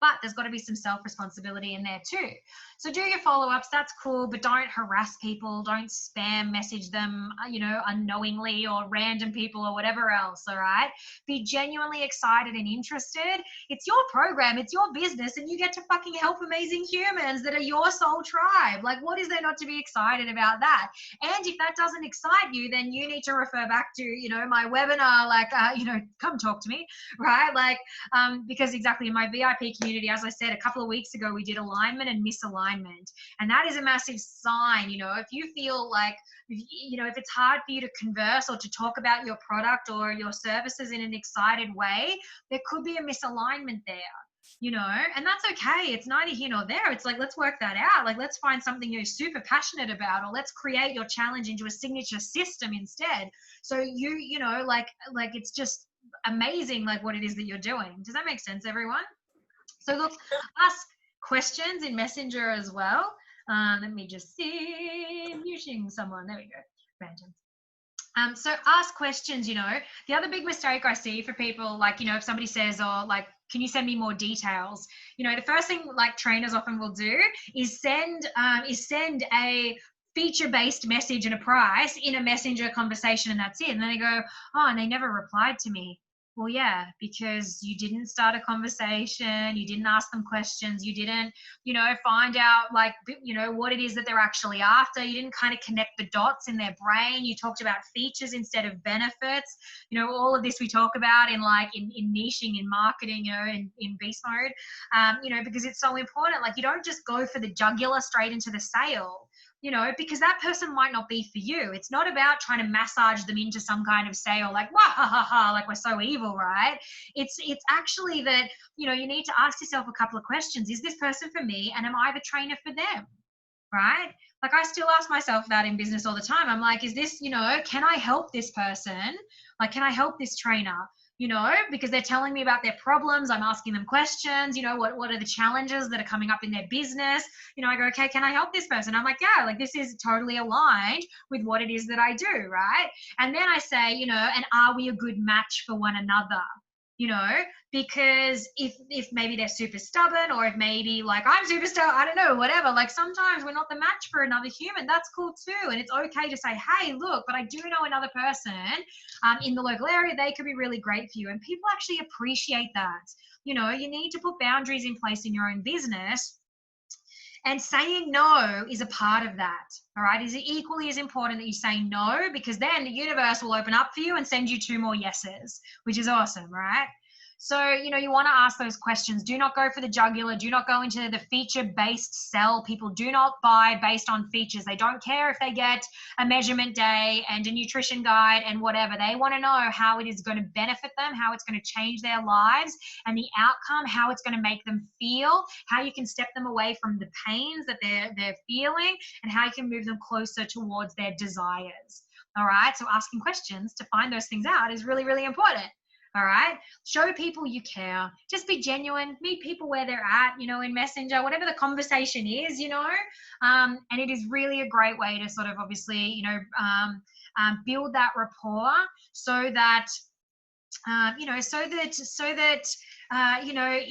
but there's got to be some self-responsibility in there too. So do your follow-ups, that's cool, but don't harass people, don't spam message them, unknowingly, or random people or whatever else, all right? Be genuinely excited and interested. It's your program, it's your business, and you get to fucking help amazing humans that are your soul tribe. Like, what is there not to be excited about that? And if that doesn't excite you, then you need to refer back to, my webinar, come talk to me, right? Like, because exactly in my VIP community, as I said, a couple of weeks ago, we did alignment and misalignment. And that is a massive sign, if you feel like, if it's hard for you to converse or to talk about your product or your services in an excited way, there could be a misalignment there. And that's okay. It's neither here nor there. It's like, let's work that out. Like, let's find something you're super passionate about, or let's create your challenge into a signature system instead. So it's just amazing, like, what it is that you're doing. Does that make sense, everyone? So look, ask questions in Messenger as well. Let me just see, muting someone. There we go. Random. So ask questions, the other big mistake I see for people, like, if somebody says, oh, like, can you send me more details? The first thing like trainers often will do is send a feature-based message and a price in a messenger conversation, and that's it. And then they go, oh, and they never replied to me. Well, yeah, because you didn't start a conversation, you didn't ask them questions, you didn't, find out like, what it is that they're actually after. You didn't kind of connect the dots in their brain. You talked about features instead of benefits. All of this we talk about in niching, in marketing, in beast mode, because it's so important. Like, you don't just go for the jugular straight into the sale. Because that person might not be for you. It's not about trying to massage them into some kind of sale, like, wah, ha, ha, ha, like we're so evil, right? It's actually that, you need to ask yourself a couple of questions. Is this person for me? And am I the trainer for them? Right? Like, I still ask myself that in business all the time. I'm like, is this, can I help this person? Like, can I help this trainer? Because they're telling me about their problems. I'm asking them questions, what are the challenges that are coming up in their business? I go, okay, can I help this person? I'm like, yeah, like, this is totally aligned with what it is that I do, right? And then I say, and are we a good match for one another? Because if maybe they're super stubborn, or if maybe like I'm super stubborn, I don't know, whatever. Like, sometimes we're not the match for another human. That's cool too. And it's okay to say, hey, look, but I do know another person in the local area. They could be really great for you. And people actually appreciate that. You need to put boundaries in place in your own business. And saying no is a part of that, all right? Is it equally as important that you say no? Because then the universe will open up for you and send you 2 more yeses, which is awesome, right? So, you want to ask those questions. Do not go for the jugular. Do not go into the feature-based sell. People do not buy based on features. They don't care if they get a measurement day and a nutrition guide and whatever. They want to know how it is going to benefit them, how it's going to change their lives, and the outcome, how it's going to make them feel, how you can step them away from the pains that they're feeling, and how you can move them closer towards their desires. All right? So asking questions to find those things out is really, really important. All right. Show people you care. Just be genuine. Meet people where they're at, in Messenger, whatever the conversation is, and it is really a great way to sort of obviously, build that rapport so that,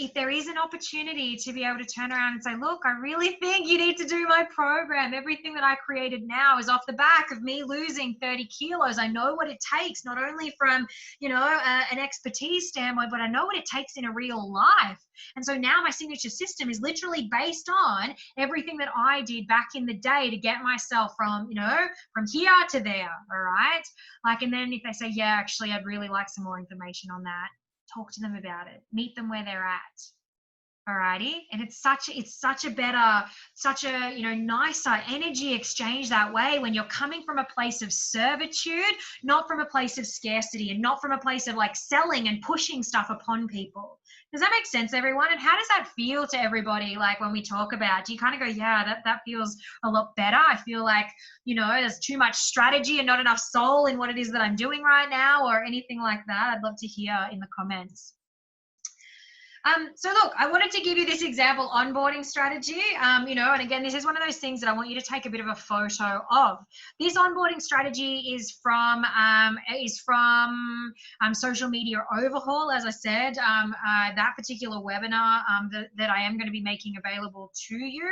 if there is an opportunity to be able to turn around and say, look, I really think you need to do my program. Everything that I created now is off the back of me losing 30 kilos. I know what it takes, not only from, an expertise standpoint, but I know what it takes in a real life. And so now my signature system is literally based on everything that I did back in the day to get myself from, from here to there. All right. Like, and then if they say, yeah, actually, I'd really like some more information on that, talk to them about it, meet them where they're at. Alrighty. And it's such a better, nicer energy exchange that way when you're coming from a place of servitude, not from a place of scarcity, and not from a place of like selling and pushing stuff upon people. Does that make sense, everyone? And how does that feel to everybody? Like, when we talk about, do you kind of go, yeah, that feels a lot better. I feel like, there's too much strategy and not enough soul in what it is that I'm doing right now, or anything like that? I'd love to hear in the comments. So look, I wanted to give you this example onboarding strategy, and again, this is one of those things that I want you to take a bit of a photo of. This onboarding strategy is from Social Media Overhaul, as I said, that particular webinar that I am going to be making available to you.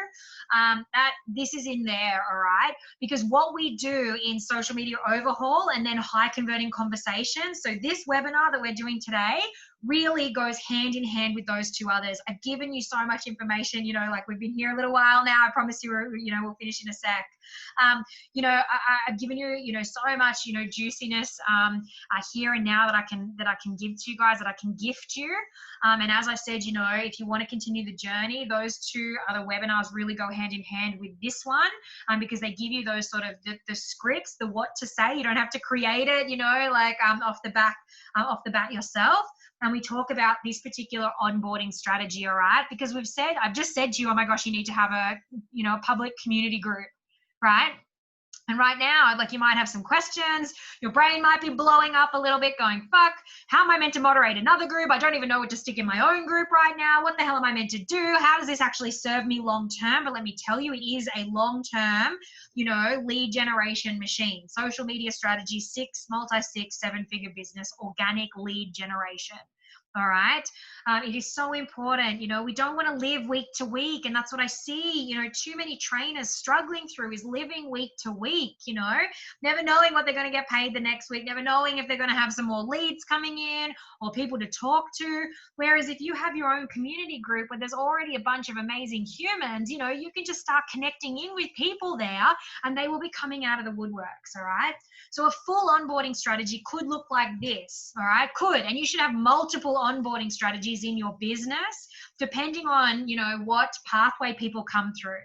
That this is in there, all right? Because what we do in Social Media Overhaul and then high converting conversations. So this webinar that we're doing today really goes hand in hand with those two others. I've given you so much information, like we've been here a little while now. I promise you, we'll finish in a sec. I've given you, so much, juiciness here and now that I can give to you guys, that I can gift you. And as I said, if you want to continue the journey, those two other webinars really go hand in hand with this one, because they give you those sort of the scripts, the what to say. You don't have to create it, off the bat yourself. And we talk about this particular onboarding strategy, all right? Because I've just said to you, oh my gosh, you need to have a public community group, right? And right now, like, you might have some questions. Your brain might be blowing up a little bit going, fuck, how am I meant to moderate another group? I don't even know what to stick in my own group right now. What the hell am I meant to do? How does this actually serve me long term? But let me tell you, it is a long term, lead generation machine. Social media strategy, multi-six, seven-figure business, organic lead generation. All right. It is so important. We don't want to live week to week. And that's what I see, too many trainers struggling through, is living week to week, never knowing what they're going to get paid the next week, never knowing if they're going to have some more leads coming in or people to talk to. Whereas if you have your own community group where there's already a bunch of amazing humans, you can just start connecting in with people there, and they will be coming out of the woodworks. All right. So a full onboarding strategy could look like this. All right. And you should have multiple onboarding strategies in your business, depending on, what pathway people come through.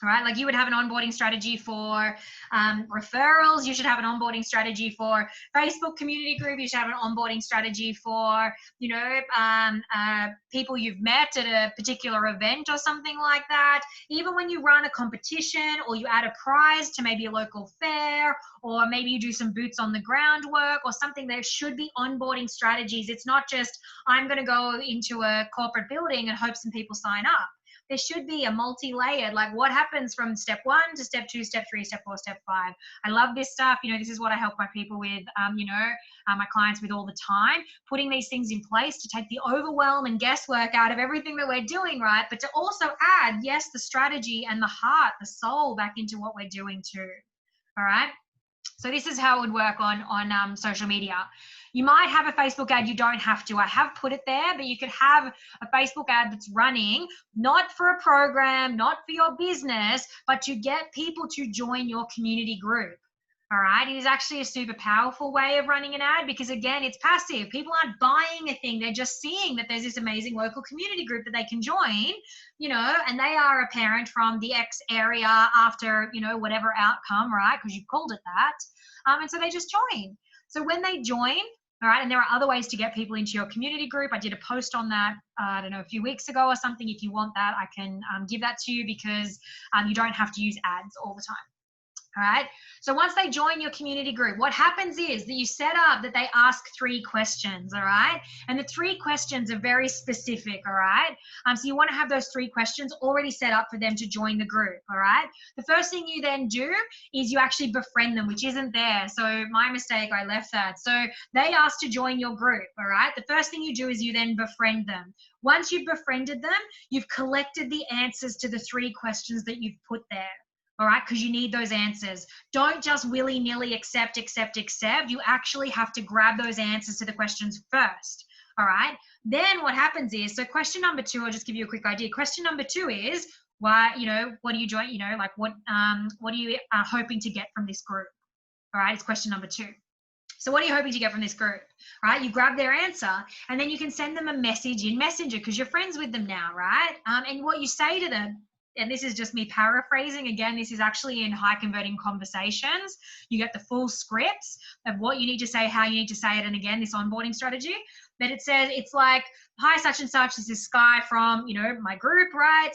All right, like you would have an onboarding strategy for referrals. You should have an onboarding strategy for Facebook community group. You should have an onboarding strategy for, people you've met at a particular event or something like that. Even when you run a competition, or you add a prize to maybe a local fair, or maybe you do some boots on the ground work or something, there should be onboarding strategies. It's not just, I'm going to go into a corporate building and hope some people sign up. There should be a multi-layered, like what happens from step 1 to step 2, step 3, step 4, step 5. I love this stuff. This is what I help my people with, my clients with all the time, putting these things in place to take the overwhelm and guesswork out of everything that we're doing, right? But to also add, yes, the strategy and the heart, the soul back into what we're doing too. All right. So this is how it would work on social media. You might have a Facebook ad. You don't have to. I have put it there, but you could have a Facebook ad that's running, not for a program, not for your business, but to get people to join your community group. All right. It is actually a super powerful way of running an ad, because again, it's passive. People aren't buying a thing. They're just seeing that there's this amazing local community group that they can join, and they are a parent from the X area after, whatever outcome, right? Because you've called it that. And so they just join. So when they join, all right, and there are other ways to get people into your community group. I did a post on that, I don't know, a few weeks ago or something. If you want that, I can give that to you, because you don't have to use ads all the time. All right. So once they join your community group, what happens is that you set up that they ask 3 questions. All right. And the 3 questions are very specific. All right. So you want to have those 3 questions already set up for them to join the group. All right. The first thing you then do is you actually befriend them, which isn't there. So my mistake, I left that. So they asked to join your group. All right. The first thing you do is you then befriend them. Once you've befriended them, you've collected the answers to the 3 questions that you've put there. All right, because you need those answers. Don't just willy-nilly accept. You actually have to grab those answers to the questions first. All right. Then what happens is, so question number 2, I'll just give you a quick idea. Question number 2 is, why, what do you join, what are you hoping to get from this group? All right, it's question number 2. So what are you hoping to get from this group? Right? You grab their answer, and then you can send them a message in Messenger, because you're friends with them now, right? And what you say to them, and this is just me paraphrasing, again, this is actually in high converting conversations. You get the full scripts of what you need to say, how you need to say it, and again, this onboarding strategy. But it says, it's like, hi, such and such, this is Skye from, my group, right?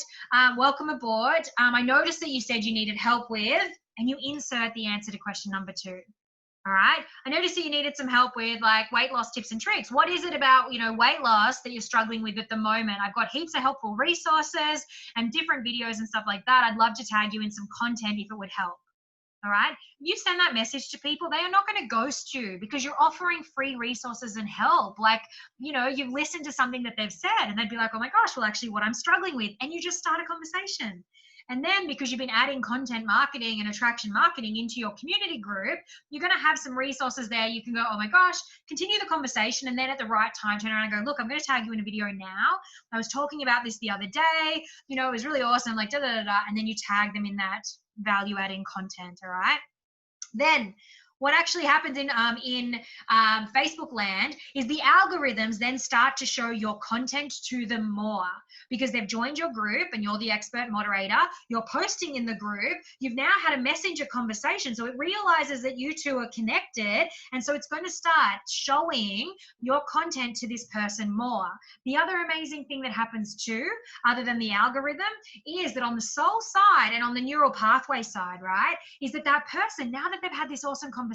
Welcome aboard. I noticed that you said you needed help with, and you insert the answer to question number 2. All right. I noticed that you needed some help with like weight loss tips and tricks. What is it about, weight loss that you're struggling with at the moment? I've got heaps of helpful resources and different videos and stuff like that. I'd love to tag you in some content if it would help. All right. You send that message to people, they are not going to ghost you because you're offering free resources and help. Like, you've listened to something that they've said and they'd be like, oh my gosh, well, actually, what I'm struggling with. And you just start a conversation. And then because you've been adding content marketing and attraction marketing into your community group, you're going to have some resources there. You can go, oh my gosh, continue the conversation. And then at the right time, turn around and go, look, I'm going to tag you in a video now. I was talking about this the other day. It was really awesome. Like, da, da, da, da. And then you tag them in that value adding content. All right. Then what actually happens in Facebook land is the algorithms then start to show your content to them more because they've joined your group and you're the expert moderator. You're posting in the group. You've now had a messenger conversation. So it realizes that you two are connected. And so it's going to start showing your content to this person more. The other amazing thing that happens too, other than the algorithm, is that on the soul side and on the neural pathway side, right, is that person, now that they've had this awesome conversation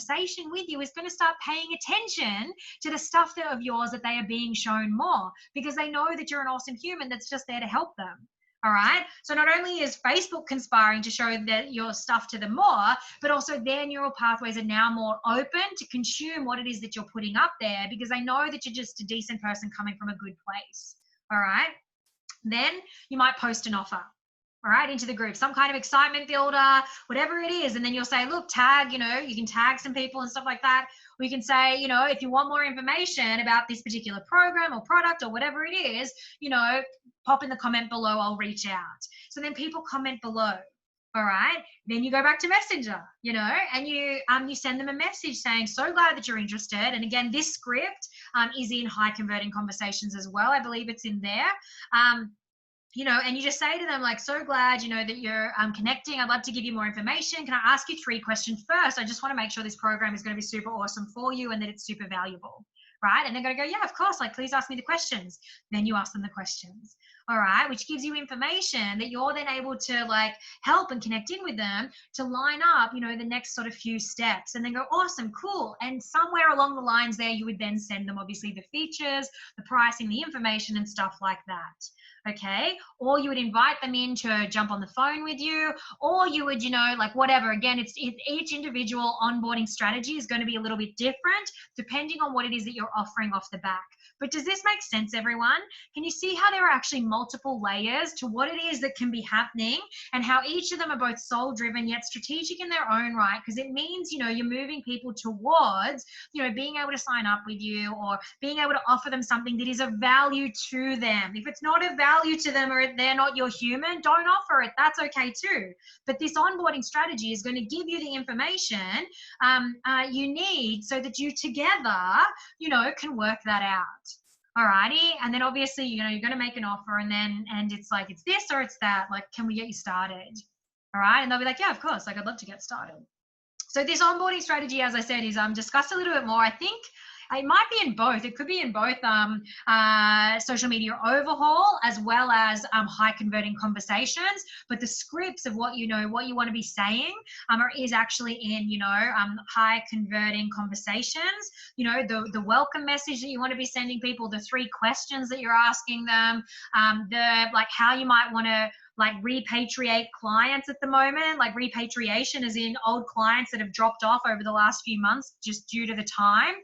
with you, is going to start paying attention to the stuff of yours that they are being shown more because they know that you're an awesome human that's just there to help them. All right. So not only is Facebook conspiring to show that your stuff to them more, but also their neural pathways are now more open to consume what it is that you're putting up there because they know that you're just a decent person coming from a good place. All right. Then you might post an offer. All right, into the group, some kind of excitement builder, whatever it is. And then you'll say, look, tag, you can tag some people and stuff like that. We can say, if you want more information about this particular program or product or whatever it is, pop in the comment below, I'll reach out. So then people comment below. All right, then you go back to Messenger, and you send them a message saying, so glad that you're interested. And again, this script is in high converting conversations as well. I believe it's in there. And you just say to them, like, so glad, that you're connecting. I'd love to give you more information. Can I ask you 3 questions first? I just want to make sure this program is going to be super awesome for you and that it's super valuable, right? And they're going to go, yeah, of course. Like, please ask me the questions. Then you ask them the questions, all right, which gives you information that you're then able to, like, help and connect in with them to line up, the next sort of few steps and then go, awesome, cool. And somewhere along the lines there, you would then send them, obviously, the features, the pricing, the information and stuff like that. Okay, or you would invite them in to jump on the phone with you, or you would, like whatever. Again, it's each individual onboarding strategy is going to be a little bit different depending on what it is that you're offering off the back. But does this make sense, everyone? Can you see how there are actually multiple layers to what it is that can be happening and how each of them are both soul driven yet strategic in their own right? Because it means, you're moving people towards, being able to sign up with you or being able to offer them something that is of value to them. If it's not of value to them or they're not your human, don't offer it. That's okay too. But this onboarding strategy is going to give you the information you need so that you together, can work that out. Alrighty, and then obviously, you're going to make an offer and it's like, it's this or it's that, like, can we get you started? All right, and they'll be like, yeah, of course, like, I'd love to get started. So this onboarding strategy, as I said, is discussed a little bit more. I think it might be in both. It could be in both social media overhaul as well as high converting conversations. But the scripts of what what you want to be saying is actually in high converting conversations. The welcome message that you want to be sending people, the 3 questions that you're asking them, the like how you might want to like repatriate clients at the moment, like repatriation as in old clients that have dropped off over the last few months just due to the time,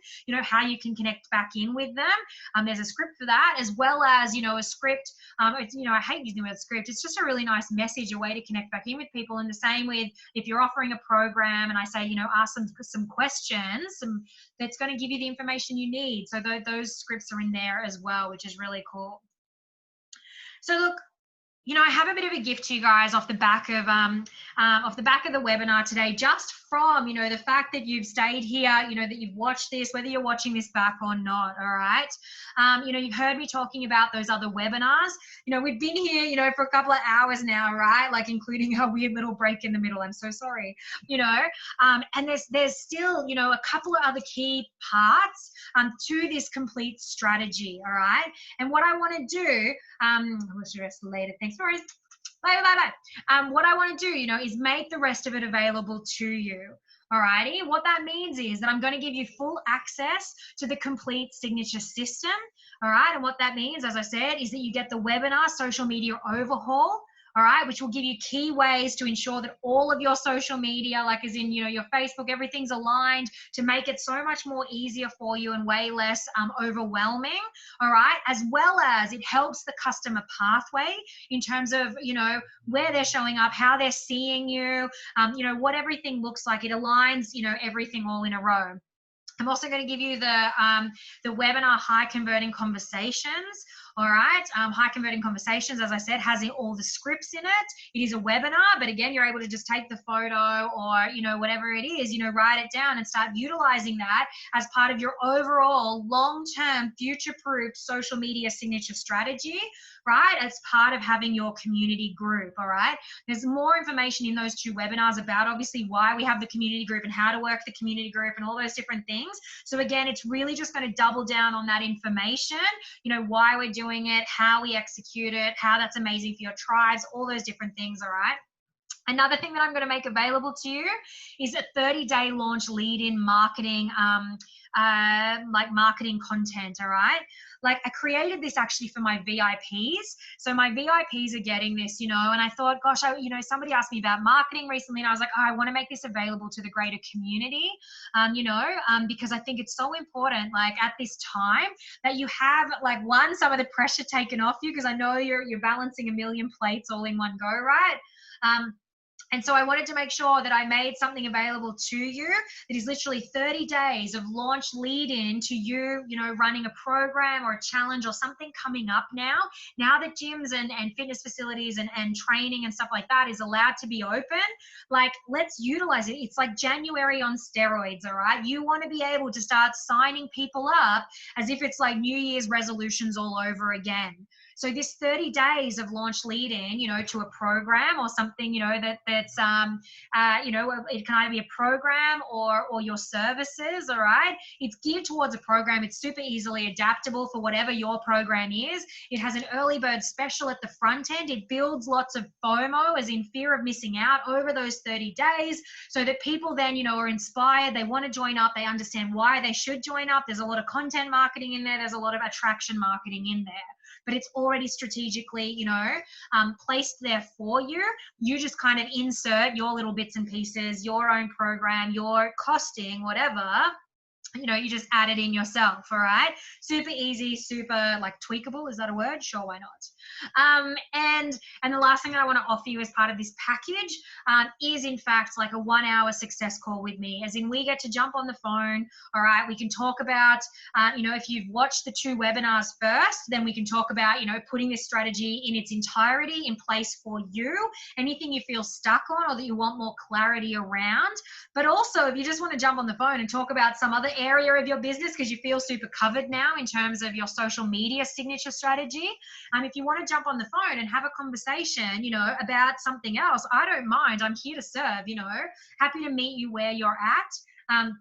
how you can connect back in with them. There's a script for that, as well as, a script. It's, I hate using the word script. It's just a really nice message, a way to connect back in with people. And the same with if you're offering a program and I say, ask them some questions, that's going to give you the information you need. So those scripts are in there as well, which is really cool. So look, I have a bit of a gift to you guys off the back of the webinar today, just from, the fact that you've stayed here, that you've watched this, whether you're watching this back or not, all right? You've heard me talking about those other webinars. We've been here, for a couple of hours now, right? Like including a weird little break in the middle. I'm so sorry, and there's still, a couple of other key parts to this complete strategy, all right? And what I want to do, we'll see the rest later. Thanks, Maurice. Bye. What I want to do, is make the rest of it available to you. Alrighty, what that means is that I'm going to give you full access to the complete signature system. All right, and what that means, as I said, is that you get the webinar social media overhaul. All right, which will give you key ways to ensure that all of your social media, like as in, your Facebook, everything's aligned to make it so much more easier for you and way less overwhelming. All right, as well as it helps the customer pathway in terms of, where they're showing up, how they're seeing you, what everything looks like. It aligns, everything all in a row. I'm also going to give you the webinar High Converting Conversations. All right, High Converting Conversations, as I said, has all the scripts in it. It is a webinar, but again, you're able to just take the photo or, whatever it is, write it down and start utilizing that as part of your overall long-term future-proof social media signature strategy, right? As part of having your community group, all right? There's more information in those two webinars about obviously why we have the community group and how to work the community group and all those different things. So again, it's really just going to double down on that information, why we're doing it, how we execute it, how that's amazing for your tribes, all those different things, all right? Another thing that I'm going to make available to you is a 30-day launch lead-in marketing, like marketing content, all right? Like I created this actually for my VIPs. So my VIPs are getting this, and I thought, gosh, somebody asked me about marketing recently and I was like, I want to make this available to the greater community, because I think it's so important, like at this time that you have like some of the pressure taken off you, because I know you're balancing a million plates all in one go, right? And so I wanted to make sure that I made something available to you that is literally 30 days of launch lead in to you, running a program or a challenge or something coming up now that gyms and fitness facilities and training and stuff like that is allowed to be open. Like, let's utilize it. It's like January on steroids, all right? You want to be able to start signing people up as if it's like New Year's resolutions all over again. So this 30 days of launch lead in, to a program or something, that's, it can either be a program or your services, all right? It's geared towards a program. It's super easily adaptable for whatever your program is. It has an early bird special at the front end. It builds lots of FOMO, as in fear of missing out, over those 30 days so that people then, are inspired. They want to join up. They understand why they should join up. There's a lot of content marketing in there. There's a lot of attraction marketing in there. But it's already strategically, placed there for you. You just kind of insert your little bits and pieces, your own program, your costing, whatever. You just add it in yourself, all right? Super easy, super like tweakable. Is that a word? Sure, why not? And the last thing that I want to offer you as part of this package is in fact like a 1-hour success call with me, as in we get to jump on the phone, all right? We can talk about, if you've watched the 2 webinars first, then we can talk about, putting this strategy in its entirety in place for you, anything you feel stuck on or that you want more clarity around. But also if you just want to jump on the phone and talk about some other area of your business because you feel super covered now in terms of your social media signature strategy. If you want to jump on the phone and have a conversation, about something else, I don't mind. I'm here to serve, happy to meet you where you're at.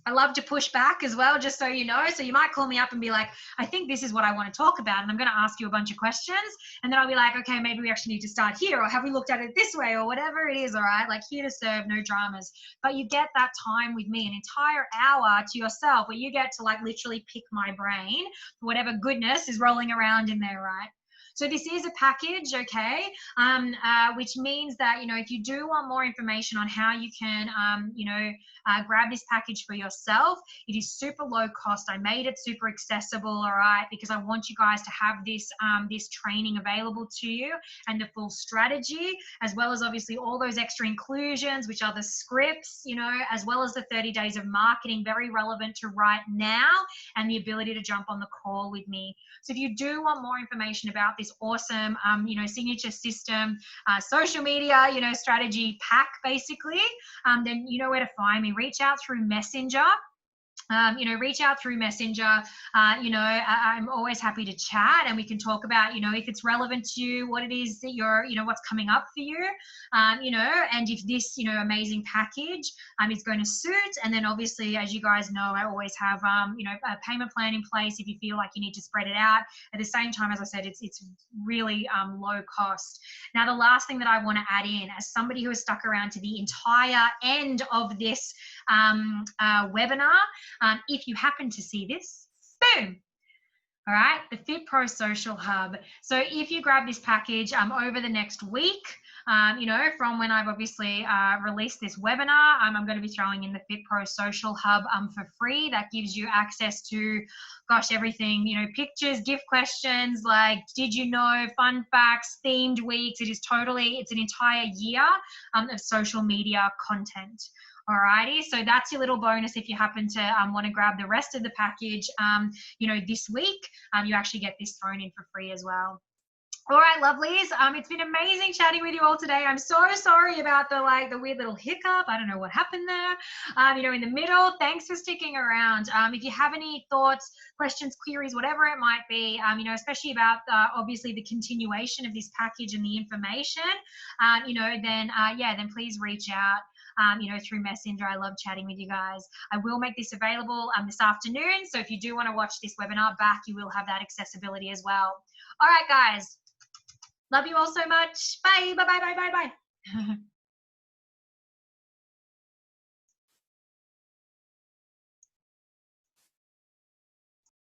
I love to push back as well, just so you know. So you might call me up and be like, I think this is what I want to talk about. And I'm going to ask you a bunch of questions. And then I'll be like, okay, maybe we actually need to start here. Or have we looked at it this way or whatever it is, all right? Like here to serve, no dramas. But you get that time with me, an entire hour to yourself where you get to like literally pick my brain for whatever goodness is rolling around in there, right? So this is a package, okay, which means that, if you do want more information on how you can, grab this package for yourself, it is super low cost. I made it super accessible, all right, because I want you guys to have this training available to you and the full strategy, as well as obviously all those extra inclusions, which are the scripts, as well as the 30 days of marketing, very relevant to right now, and the ability to jump on the call with me. So if you do want more information about this awesome, signature system, social media, strategy pack, basically, then you know where to find me. Reach out through Messenger. you know, reach out through Messenger. You know, I'm always happy to chat, and we can talk about, you know, if it's relevant to you, what it is that you're, you know, what's coming up for you, you know, and if this, you know, amazing package is going to suit. And then obviously, as you guys know, I always have, you know, a payment plan in place if you feel like you need to spread it out. At the same time, as I said, it's really low cost. Now, the last thing that I want to add in, as somebody who has stuck around to the entire end of this webinar, if you happen to see this, boom. All right, the Fit Pro Social Hub. So if you grab this package over the next week, you know, from when I've obviously released this webinar, I'm going to be throwing in the Fit Pro Social Hub for free. That gives you access to, gosh, everything, you know, pictures, gift questions, like did you know, fun facts, themed weeks. It is totally, it's an entire year of social media content. Alrighty, so that's your little bonus if you happen to want to grab the rest of the package, you know, this week. You actually get this thrown in for free as well. All right, lovelies. It's been amazing chatting with you all today. I'm so sorry about the weird little hiccup. I don't know what happened there. You know, in the middle. Thanks for sticking around. If you have any thoughts, questions, queries, whatever it might be, you know, especially about obviously the continuation of this package and the information, you know, then yeah, then please reach out. You know, through Messenger. I love chatting with you guys. I will make this available this afternoon. So if you do want to watch this webinar back, you will have that accessibility as well. All right, guys. Love you all so much. Bye, bye, bye, bye, bye, bye.